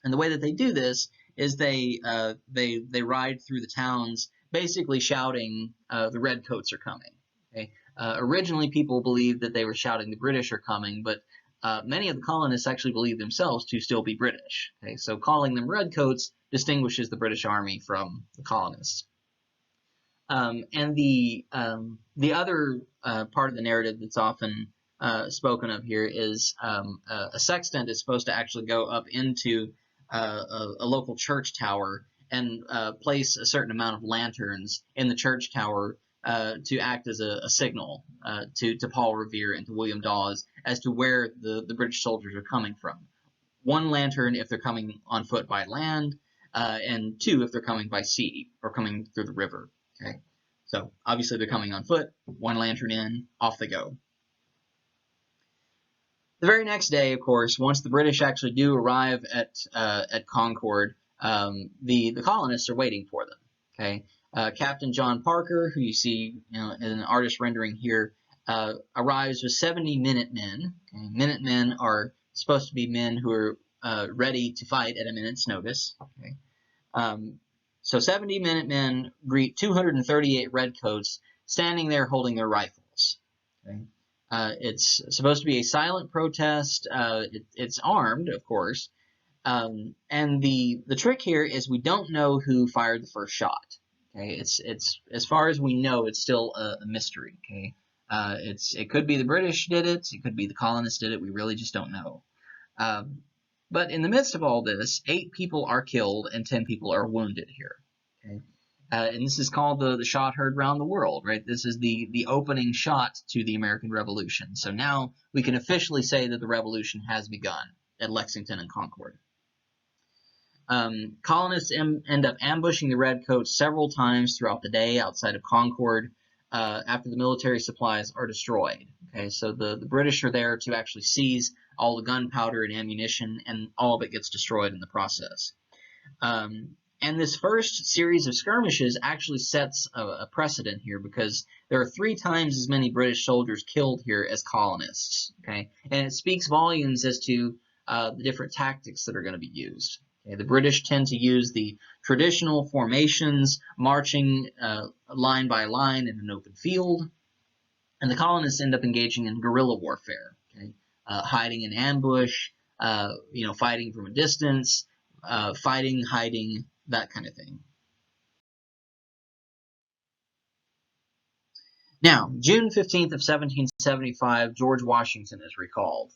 And the way that they do this is they ride through the towns, basically shouting, "The redcoats are coming." Okay? Originally, people believed that they were shouting, "The British are coming," but many of the colonists actually believed themselves to still be British. Okay? So calling them redcoats distinguishes the British Army from the colonists. And the other part of the narrative that's often spoken of here is a sextant is supposed to actually go up into a local church tower and place a certain amount of lanterns in the church tower to act as a signal to Paul Revere and to William Dawes as to where the British soldiers are coming from. One lantern if they're coming on foot by land, and two if they're coming by sea or coming through the river. Okay, so obviously they're coming on foot. One lantern in, off they go. The very next day, of course, once the British actually do arrive at Concord, the colonists are waiting for them. Okay, Captain John Parker, who you see in an artist rendering here, arrives with 70 Minutemen. Okay? Minutemen are supposed to be men who are ready to fight at a minute's notice. Okay? So 70 Minutemen greet 238 redcoats standing there holding their rifles. Okay? It's supposed to be a silent protest. It's armed, of course. And the trick here is we don't know who fired the first shot. Okay, it's as far as we know, it's still a mystery. Okay, it could be the British did it. It could be the colonists did it. We really just don't know. But in the midst of all this, 8 people are killed and 10 people are wounded here. Okay. And this is called the shot heard round the world, right? This is the opening shot to the American Revolution. So now we can officially say that the revolution has begun at Lexington and Concord. Colonists end up ambushing the redcoats several times throughout the day outside of Concord after the military supplies are destroyed. Okay, so the British are there to actually seize all the gunpowder and ammunition, and all of it gets destroyed in the process. And this first series of skirmishes actually sets a precedent here, because there are 3 times as many British soldiers killed here as colonists. Okay, and it speaks volumes as to the different tactics that are going to be used. Okay, the British tend to use the traditional formations, marching line by line in an open field, and the colonists end up engaging in guerrilla warfare. Okay, hiding in ambush, fighting from a distance, fighting, hiding, that kind of thing. Now, June 15th of 1775, George Washington is recalled,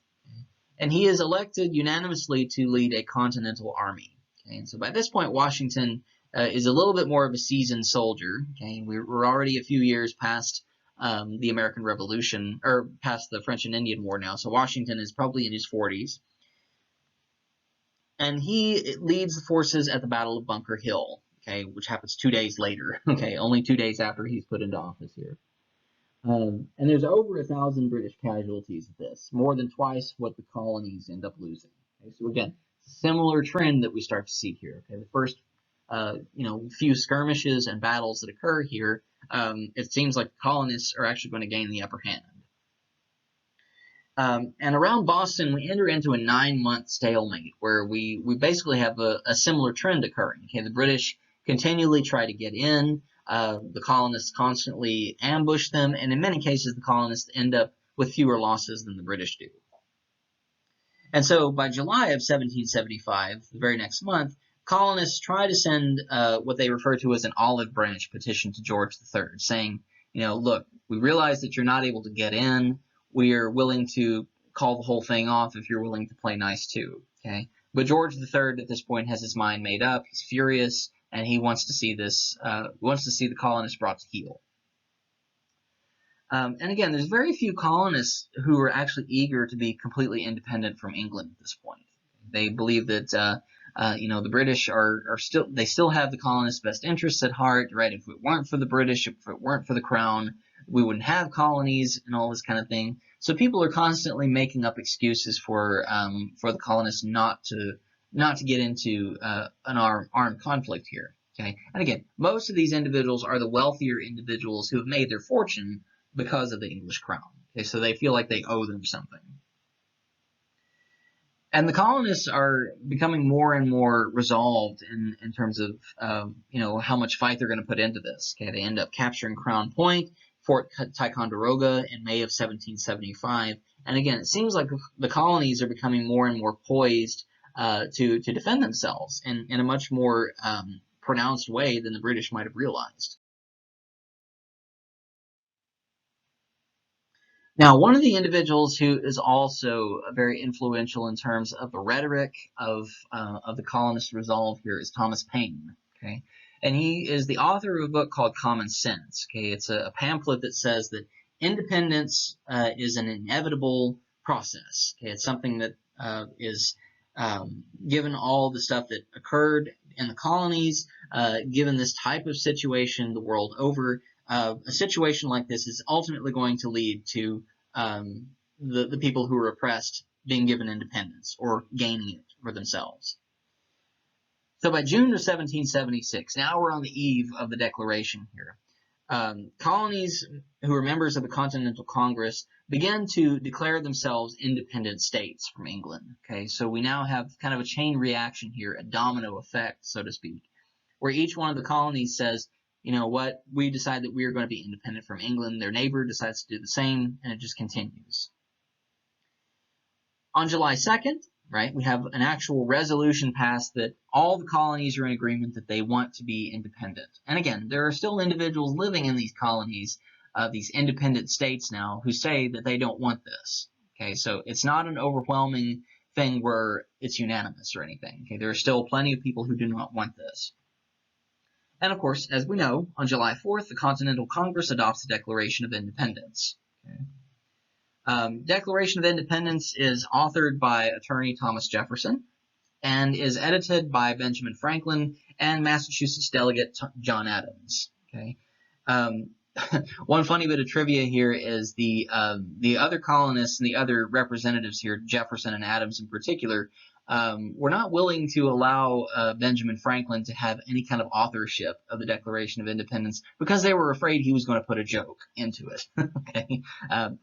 and he is elected unanimously to lead a Continental Army. Okay, and so by this point, Washington is a little bit more of a seasoned soldier. Okay, we're already a few years past the American Revolution, or past the French and Indian War now, so Washington is probably in his 40s. And he leads the forces at the Battle of Bunker Hill, okay, which happens 2 days later, okay, only 2 days after he's put into office here. And there's over 1,000 British casualties of this, more than twice what the colonies end up losing. Okay, so again, similar trend that we start to see here. Okay, the first, few skirmishes and battles that occur here, it seems like the colonists are actually going to gain the upper hand. And around Boston, we enter into a 9-month stalemate where we basically have a similar trend occurring. Okay, the British continually try to get in. The colonists constantly ambush them, and in many cases, the colonists end up with fewer losses than the British do. And so by July of 1775, the very next month, colonists try to send what they refer to as an olive branch petition to George III, saying, look, we realize that you're not able to get in. We are willing to call the whole thing off if you're willing to play nice too. Okay, but George III at this point has his mind made up. He's furious, and he wants to see this. Wants to see the colonists brought to heel. And again, there's very few colonists who are actually eager to be completely independent from England at this point. They believe that the British are still have the colonists' best interests at heart. Right? If it weren't for the British, if it weren't for the crown, we wouldn't have colonies and all this kind of thing. So people are constantly making up excuses for the colonists not to get into an armed conflict here. Okay, and again, most of these individuals are the wealthier individuals who have made their fortune because of the English crown. Okay, so they feel like they owe them something. And the colonists are becoming more and more resolved in terms of how much fight they're going to put into this. Okay, they end up capturing Crown Point, Fort Ticonderoga in May of 1775. And again, it seems like the colonies are becoming more and more poised to defend themselves in a much more pronounced way than the British might have realized. Now, one of the individuals who is also very influential in terms of the rhetoric of the colonist resolve here is Thomas Paine. Okay, and he is the author of a book called Common Sense. Okay, it's a pamphlet that says that independence is an inevitable process. Okay, it's something that is given all the stuff that occurred in the colonies, given this type of situation the world over. A situation like this is ultimately going to lead to the people who are oppressed being given independence or gaining it for themselves. So by June of 1776, now we're on the eve of the Declaration here, colonies who are members of the Continental Congress began to declare themselves independent states from England. Okay, so we now have kind of a chain reaction here, a domino effect, so to speak, where each one of the colonies says, you know what, we decide that we are going to be independent from England. Their neighbor decides to do the same, and it just continues. On July 2nd, right, we have an actual resolution passed that all the colonies are in agreement that they want to be independent. And again, there are still individuals living in these colonies, these independent states now, who say that they don't want this. Okay, so it's not an overwhelming thing where it's unanimous or anything. Okay, there are still plenty of people who do not want this. And of course, as we know, on July 4th, the Continental Congress adopts the Declaration of Independence. Okay. Declaration of Independence is authored by attorney Thomas Jefferson and is edited by Benjamin Franklin and Massachusetts delegate John Adams. Okay. One funny bit of trivia here is the other colonists and the other representatives here, Jefferson and Adams in particular, were not willing to allow Benjamin Franklin to have any kind of authorship of the Declaration of Independence because they were afraid he was going to put a joke into it. Okay,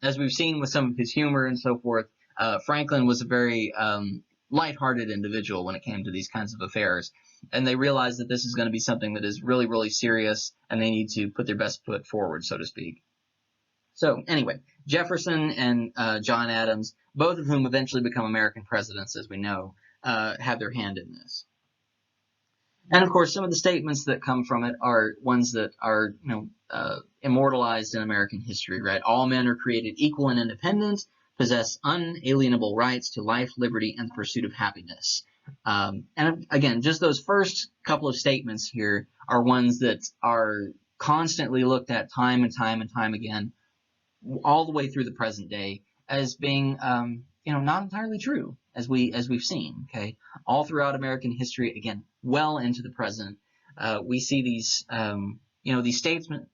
as we've seen with some of his humor and so forth, Franklin was a very lighthearted individual when it came to these kinds of affairs, and they realized that this is going to be something that is really, really serious, and they need to put their best foot forward, so to speak. So anyway, Jefferson and John Adams, both of whom eventually become American presidents, as we know, have their hand in this. And of course, some of the statements that come from it are ones that are, immortalized in American history, right? All men are created equal and independent, possess unalienable rights to life, liberty, and the pursuit of happiness. And again, just those first couple of statements here are ones that are constantly looked at time and time and time again, all the way through the present day, as being not entirely true, as we've seen. Okay, all throughout American history, again, well into the present, we see these these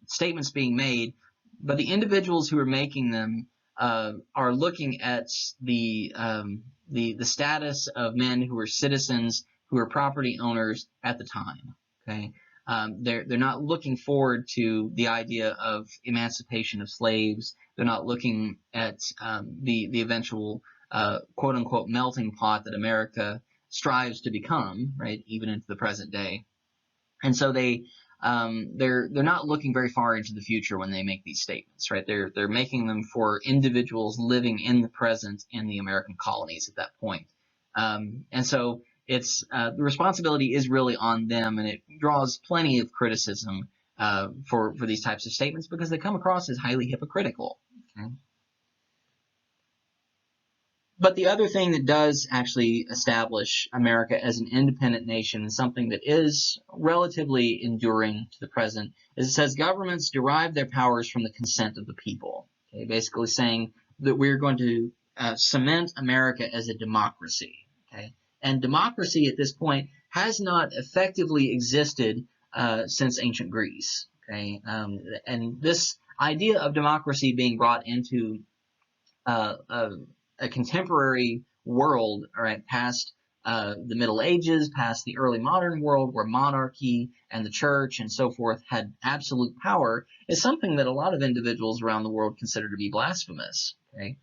statements being made, but the individuals who are making them are looking at the status of men who are citizens, who are property owners at the time. Okay. They're not looking forward to the idea of emancipation of slaves. They're not looking at the eventual quote unquote melting pot that America strives to become, right, even into the present day. And so they're not looking very far into the future when they make these statements, right? They're making them for individuals living in the present in the American colonies at that point. And so it's the responsibility is really on them, and it draws plenty of criticism for these types of statements because they come across as highly hypocritical. Okay? But the other thing that does actually establish America as an independent nation, and something that is relatively enduring to the present, is it says governments derive their powers from the consent of the people. Okay? Basically saying that we're going to cement America as a democracy. Okay? And democracy at this point has not effectively existed since ancient Greece. Okay? And this idea of democracy being brought into a contemporary world, all right, past the Middle Ages, past the early modern world, where monarchy and the church and so forth had absolute power, is something that a lot of individuals around the world consider to be blasphemous. Okay?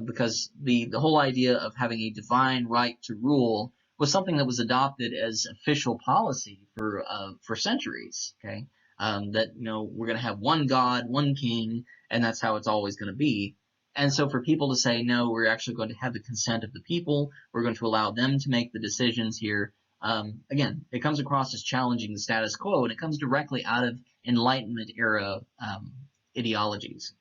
Because the whole idea of having a divine right to rule was something that was adopted as official policy for centuries. Okay, that we're going to have one God, one king, and that's how it's always going to be. And so for people to say, no, we're actually going to have the consent of the people, we're going to allow them to make the decisions here, again, it comes across as challenging the status quo, and it comes directly out of Enlightenment era ideologies.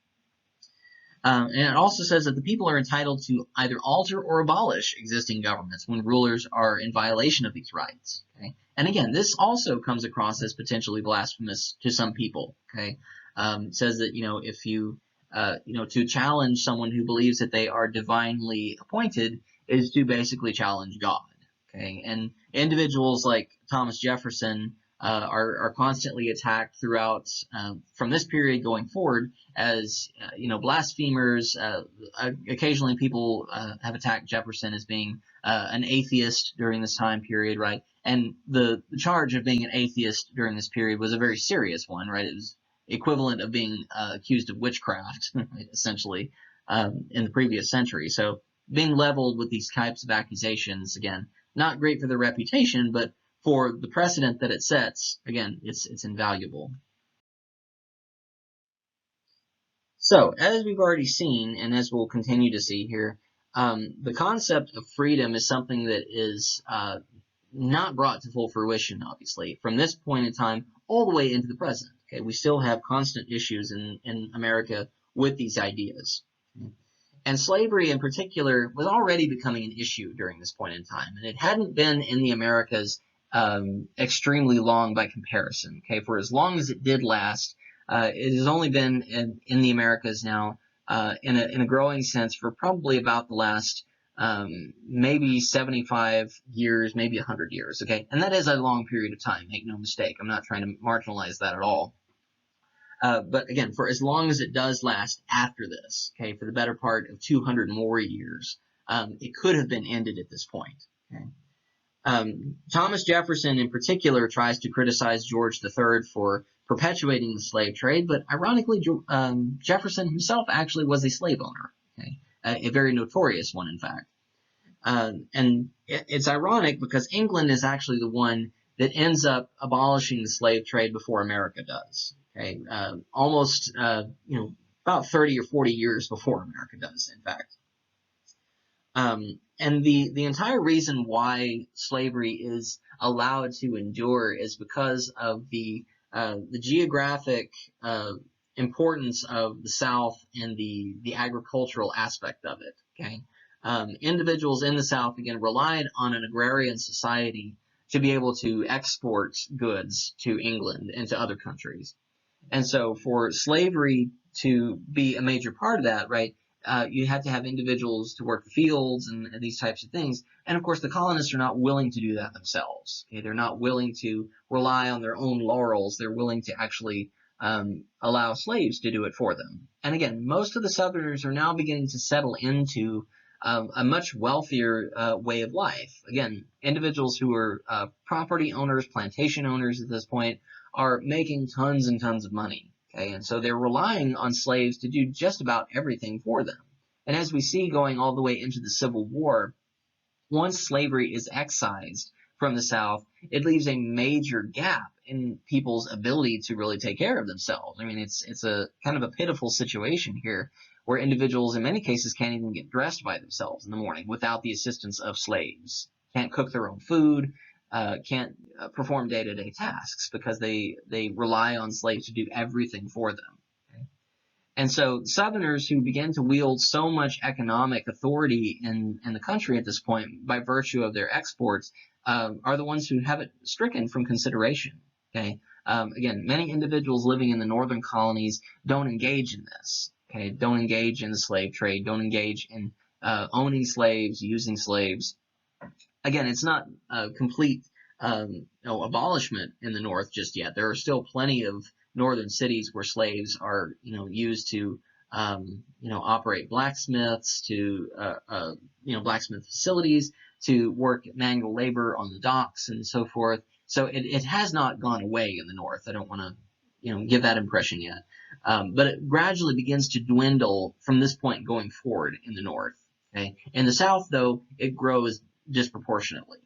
And it also says that the people are entitled to either alter or abolish existing governments when rulers are in violation of these rights. Okay? And again, this also comes across as potentially blasphemous to some people. Okay? It says that, if you, to challenge someone who believes that they are divinely appointed is to basically challenge God. Okay? And individuals like Thomas Jefferson are constantly attacked throughout from this period going forward as blasphemers. Occasionally people have attacked Jefferson as being an atheist during this time period, right? And the charge of being an atheist during this period was a very serious one, right? It was equivalent of being accused of witchcraft, right, essentially, in the previous century. So being leveled with these types of accusations, again, not great for their reputation, but for the precedent that it sets, again, it's invaluable. So, as we've already seen, and as we'll continue to see here, the concept of freedom is something that is not brought to full fruition, obviously, from this point in time all the way into the present. Okay, we still have constant issues in America with these ideas. Okay? And slavery in particular was already becoming an issue during this point in time, and it hadn't been in the Americas extremely long by comparison. Okay, for as long as it did last, it has only been in the Americas now in a growing sense for probably about the last maybe 75 years, maybe 100 years. Okay, and that is a long period of time. Make no mistake. I'm not trying to marginalize that at all. But again, for as long as it does last after this, okay, for the better part of 200 more years, it could have been ended at this point. Okay. Thomas Jefferson in particular tries to criticize George III for perpetuating the slave trade, but ironically, Jefferson himself actually was a slave owner, okay? A very notorious one, in fact. And it's ironic because England is actually the one that ends up abolishing the slave trade before America does. Okay, almost about 30 or 40 years before America does, in fact. And the entire reason why slavery is allowed to endure is because of the geographic importance of the South and the agricultural aspect of it. Okay, individuals in the South again relied on an agrarian society to be able to export goods to England and to other countries. And so for slavery to be a major part of that, right, you had to have individuals to work the fields and these types of things. And of course, the colonists are not willing to do that themselves. Okay? They're not willing to rely on their own laurels. They're willing to actually allow slaves to do it for them. And again, most of the Southerners are now beginning to settle into a much wealthier way of life. Again, individuals who are property owners, plantation owners at this point, are making tons and tons of money. Okay, and so they're relying on slaves to do just about everything for them. And as we see going all the way into the Civil War, once slavery is excised from the South, it leaves a major gap in people's ability to really take care of themselves. I mean, it's a kind of a pitiful situation here where individuals in many cases can't even get dressed by themselves in the morning without the assistance of slaves, can't cook their own food, can't perform day-to-day tasks because they rely on slaves to do everything for them. Okay? And so Southerners who began to wield so much economic authority in the country at this point by virtue of their exports are the ones who have it stricken from consideration. Okay, again, many individuals living in the northern colonies don't engage in this. Okay, don't engage in the slave trade, don't engage in owning slaves, using slaves. Again, it's not a complete abolishment in the North just yet. There are still plenty of northern cities where slaves are used to operate blacksmiths, to blacksmith facilities, to work manual labor on the docks and so forth. So it has not gone away in the North. I don't want to give that impression yet. But it gradually begins to dwindle from this point going forward in the North. Okay? In the South, though, it grows disproportionately.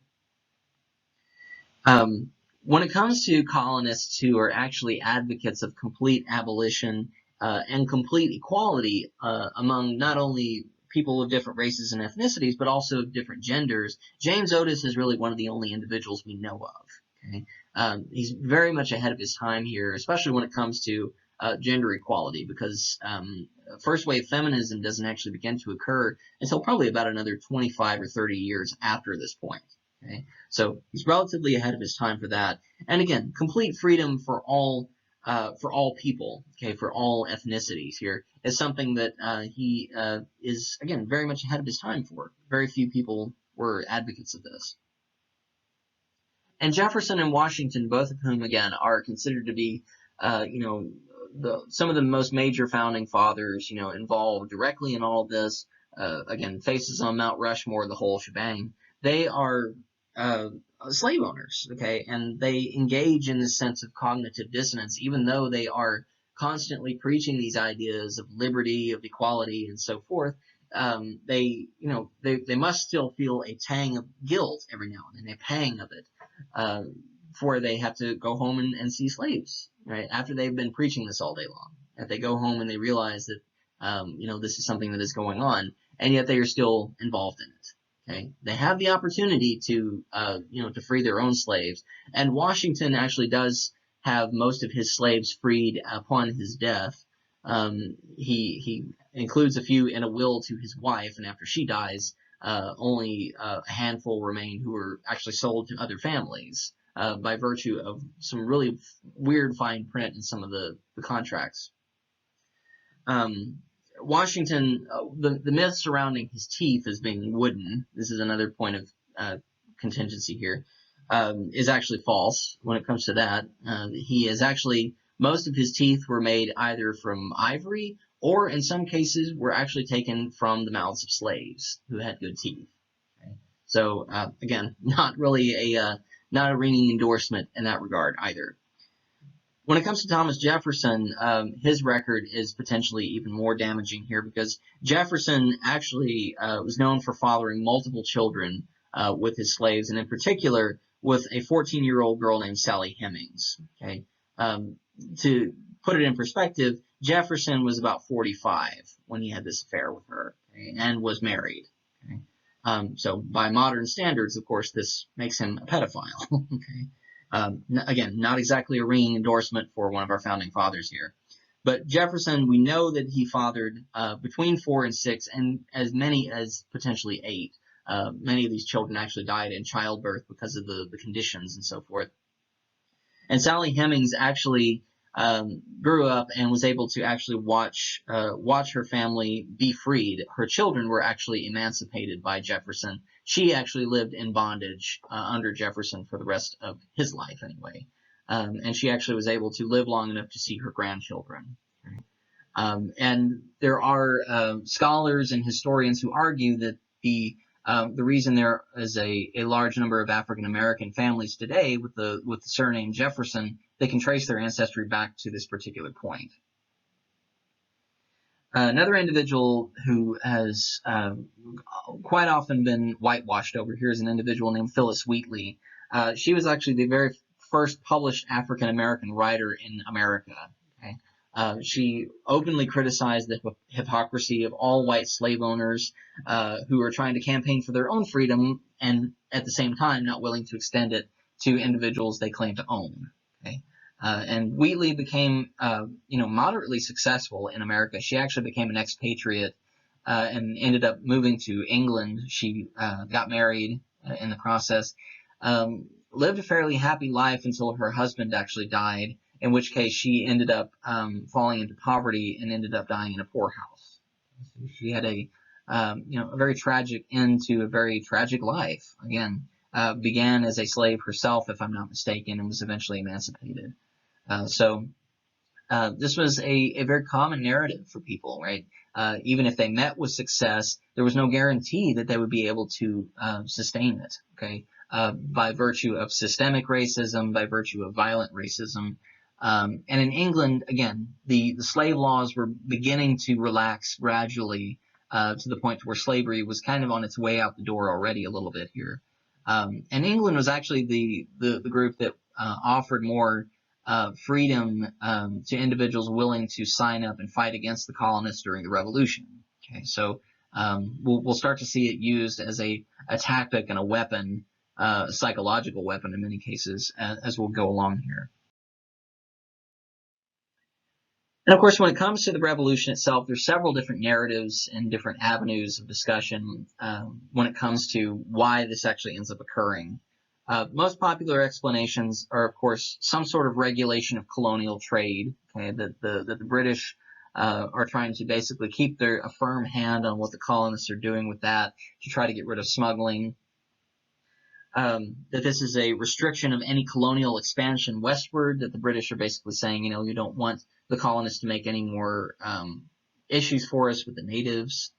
When it comes to colonists who are actually advocates of complete abolition and complete equality among not only people of different races and ethnicities, but also of different genders, James Otis is really one of the only individuals we know of. Okay? He's very much ahead of his time here, especially when it comes to gender equality, because first wave feminism doesn't actually begin to occur until probably about another 25 or 30 years after this point. Okay? So he's relatively ahead of his time for that. And again, complete freedom for all people, okay, for all ethnicities here is something that he is, again, very much ahead of his time for. Very few people were advocates of this. And Jefferson and Washington, both of whom, again, are considered to be, some of the most major founding fathers, involved directly in all of this, again, faces on Mount Rushmore, the whole shebang. They are slave owners, okay, and they engage in this sense of cognitive dissonance, even though they are constantly preaching these ideas of liberty, of equality, and so forth. They must still feel a tang of guilt every now and then, a pang of it, before they have to go home and see slaves, right? After they've been preaching this all day long, if they go home and they realize that, this is something that is going on, and yet they are still involved in it. Okay, they have the opportunity to, to free their own slaves, and Washington actually does have most of his slaves freed upon his death. He includes a few in a will to his wife, and after she dies, only a handful remain who were actually sold to other families by virtue of some really weird fine print in some of the contracts. Washington, the myth surrounding his teeth as being wooden, this is another point of contingency here, is actually false when it comes to that. He is actually, most of his teeth were made either from ivory or in some cases were actually taken from the mouths of slaves who had good teeth. Okay? So again, not really not a ringing endorsement in that regard either. When it comes to Thomas Jefferson, his record is potentially even more damaging here, because Jefferson actually was known for fathering multiple children with his slaves, and in particular with a 14-year-old girl named Sally Hemings. Okay, to put it in perspective, Jefferson was about 45 when he had this affair with her, okay, and was married. Okay? So by modern standards, of course, this makes him a pedophile. Okay. Again, not exactly a ringing endorsement for one of our founding fathers here. But Jefferson, we know that he fathered between 4 and 6, and as many as potentially 8. Many of these children actually died in childbirth because of the conditions and so forth. And Sally Hemings actually grew up and was able to actually watch her family be freed. Her children were actually emancipated by Jefferson. She actually lived in bondage under Jefferson for the rest of his life anyway. And she actually was able to live long enough to see her grandchildren. And there are scholars and historians who argue that the reason there is a large number of African American families today with the surname Jefferson, they can trace their ancestry back to this particular point. Another individual who has quite often been whitewashed over here is an individual named Phyllis Wheatley. She was actually the very first published African American writer in America. Okay? She openly criticized the hypocrisy of all white slave owners who were trying to campaign for their own freedom and at the same time not willing to extend it to individuals they claim to own. Okay? And Wheatley became, moderately successful in America. She actually became an expatriate and ended up moving to England. She got married in the process, lived a fairly happy life until her husband actually died, in which case she ended up falling into poverty and ended up dying in a poorhouse. So she had a very tragic end to a very tragic life. Again, began as a slave herself, if I'm not mistaken, and was eventually emancipated. So this was a very common narrative for people, right? Even if they met with success, there was no guarantee that they would be able to sustain it, okay? By virtue of systemic racism, by virtue of violent racism. And in England, again, the slave laws were beginning to relax gradually to the point where slavery was kind of on its way out the door already a little bit here. And England was actually the group that offered more freedom to individuals willing to sign up and fight against the colonists during the Revolution. Okay, so we'll start to see it used as a tactic and a weapon, a psychological weapon in many cases, as we'll go along here. And of course, when it comes to the revolution itself, there's several different narratives and different avenues of discussion when it comes to why this actually ends up occurring. Most popular explanations are, of course, some sort of regulation of colonial trade, okay, that the British are trying to basically keep a firm hand on what the colonists are doing with that to try to get rid of smuggling. That this is a restriction of any colonial expansion westward, that the British are basically saying, you don't want the colonists to make any more issues for us with the natives.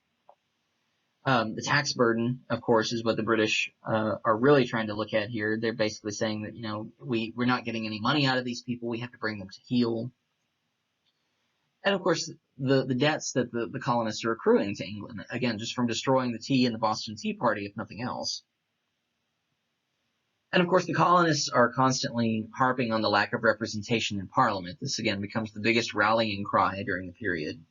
The tax burden, of course, is what the British are really trying to look at here. They're basically saying that, we're not getting any money out of these people. We have to bring them to heel. And, of course, the debts that the colonists are accruing to England, again, just from destroying the tea and the Boston Tea Party, if nothing else. And, of course, the colonists are constantly harping on the lack of representation in Parliament. This, again, becomes the biggest rallying cry during the period.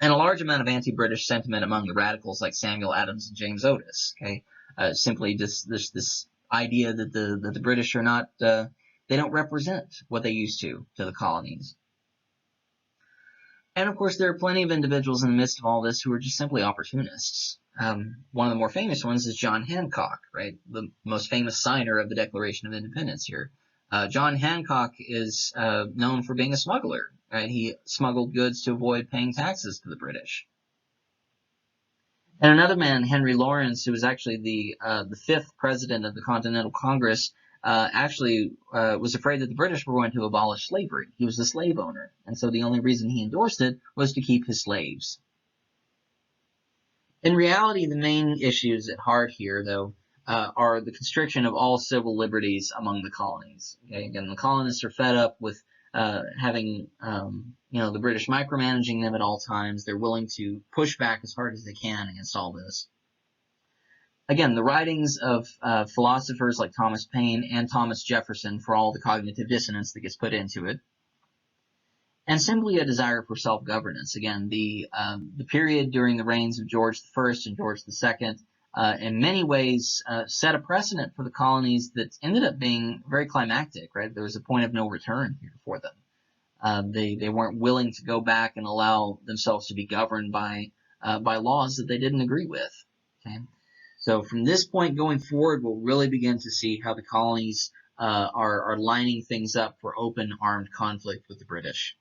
And a large amount of anti-British sentiment among the radicals like Samuel Adams and James Otis. Okay, simply this idea that the British are not they don't represent what they used to the colonies. And of course, there are plenty of individuals in the midst of all this who are just simply opportunists. One of the more famous ones is John Hancock, right? The most famous signer of the Declaration of Independence here. John Hancock is known for being a smuggler. Right? He smuggled goods to avoid paying taxes to the British. And another man, Henry Lawrence, who was actually the 5th president of the Continental Congress, actually was afraid that the British were going to abolish slavery. He was a slave owner, and so the only reason he endorsed it was to keep his slaves. In reality, the main issues at heart here, though, are the constriction of all civil liberties among the colonies. Okay? Again, the colonists are fed up with having the British micromanaging them at all times. They're willing to push back as hard as they can against all this. Again, the writings of philosophers like Thomas Paine and Thomas Jefferson, for all the cognitive dissonance that gets put into it, and simply a desire for self-governance. Again, the period during the reigns of George I and George II in many ways set a precedent for the colonies that ended up being very climactic, right? There was a point of no return here for them. They weren't willing to go back and allow themselves to be governed by laws that they didn't agree with. Okay? So from this point going forward, we'll really begin to see how the colonies are lining things up for open armed conflict with the British.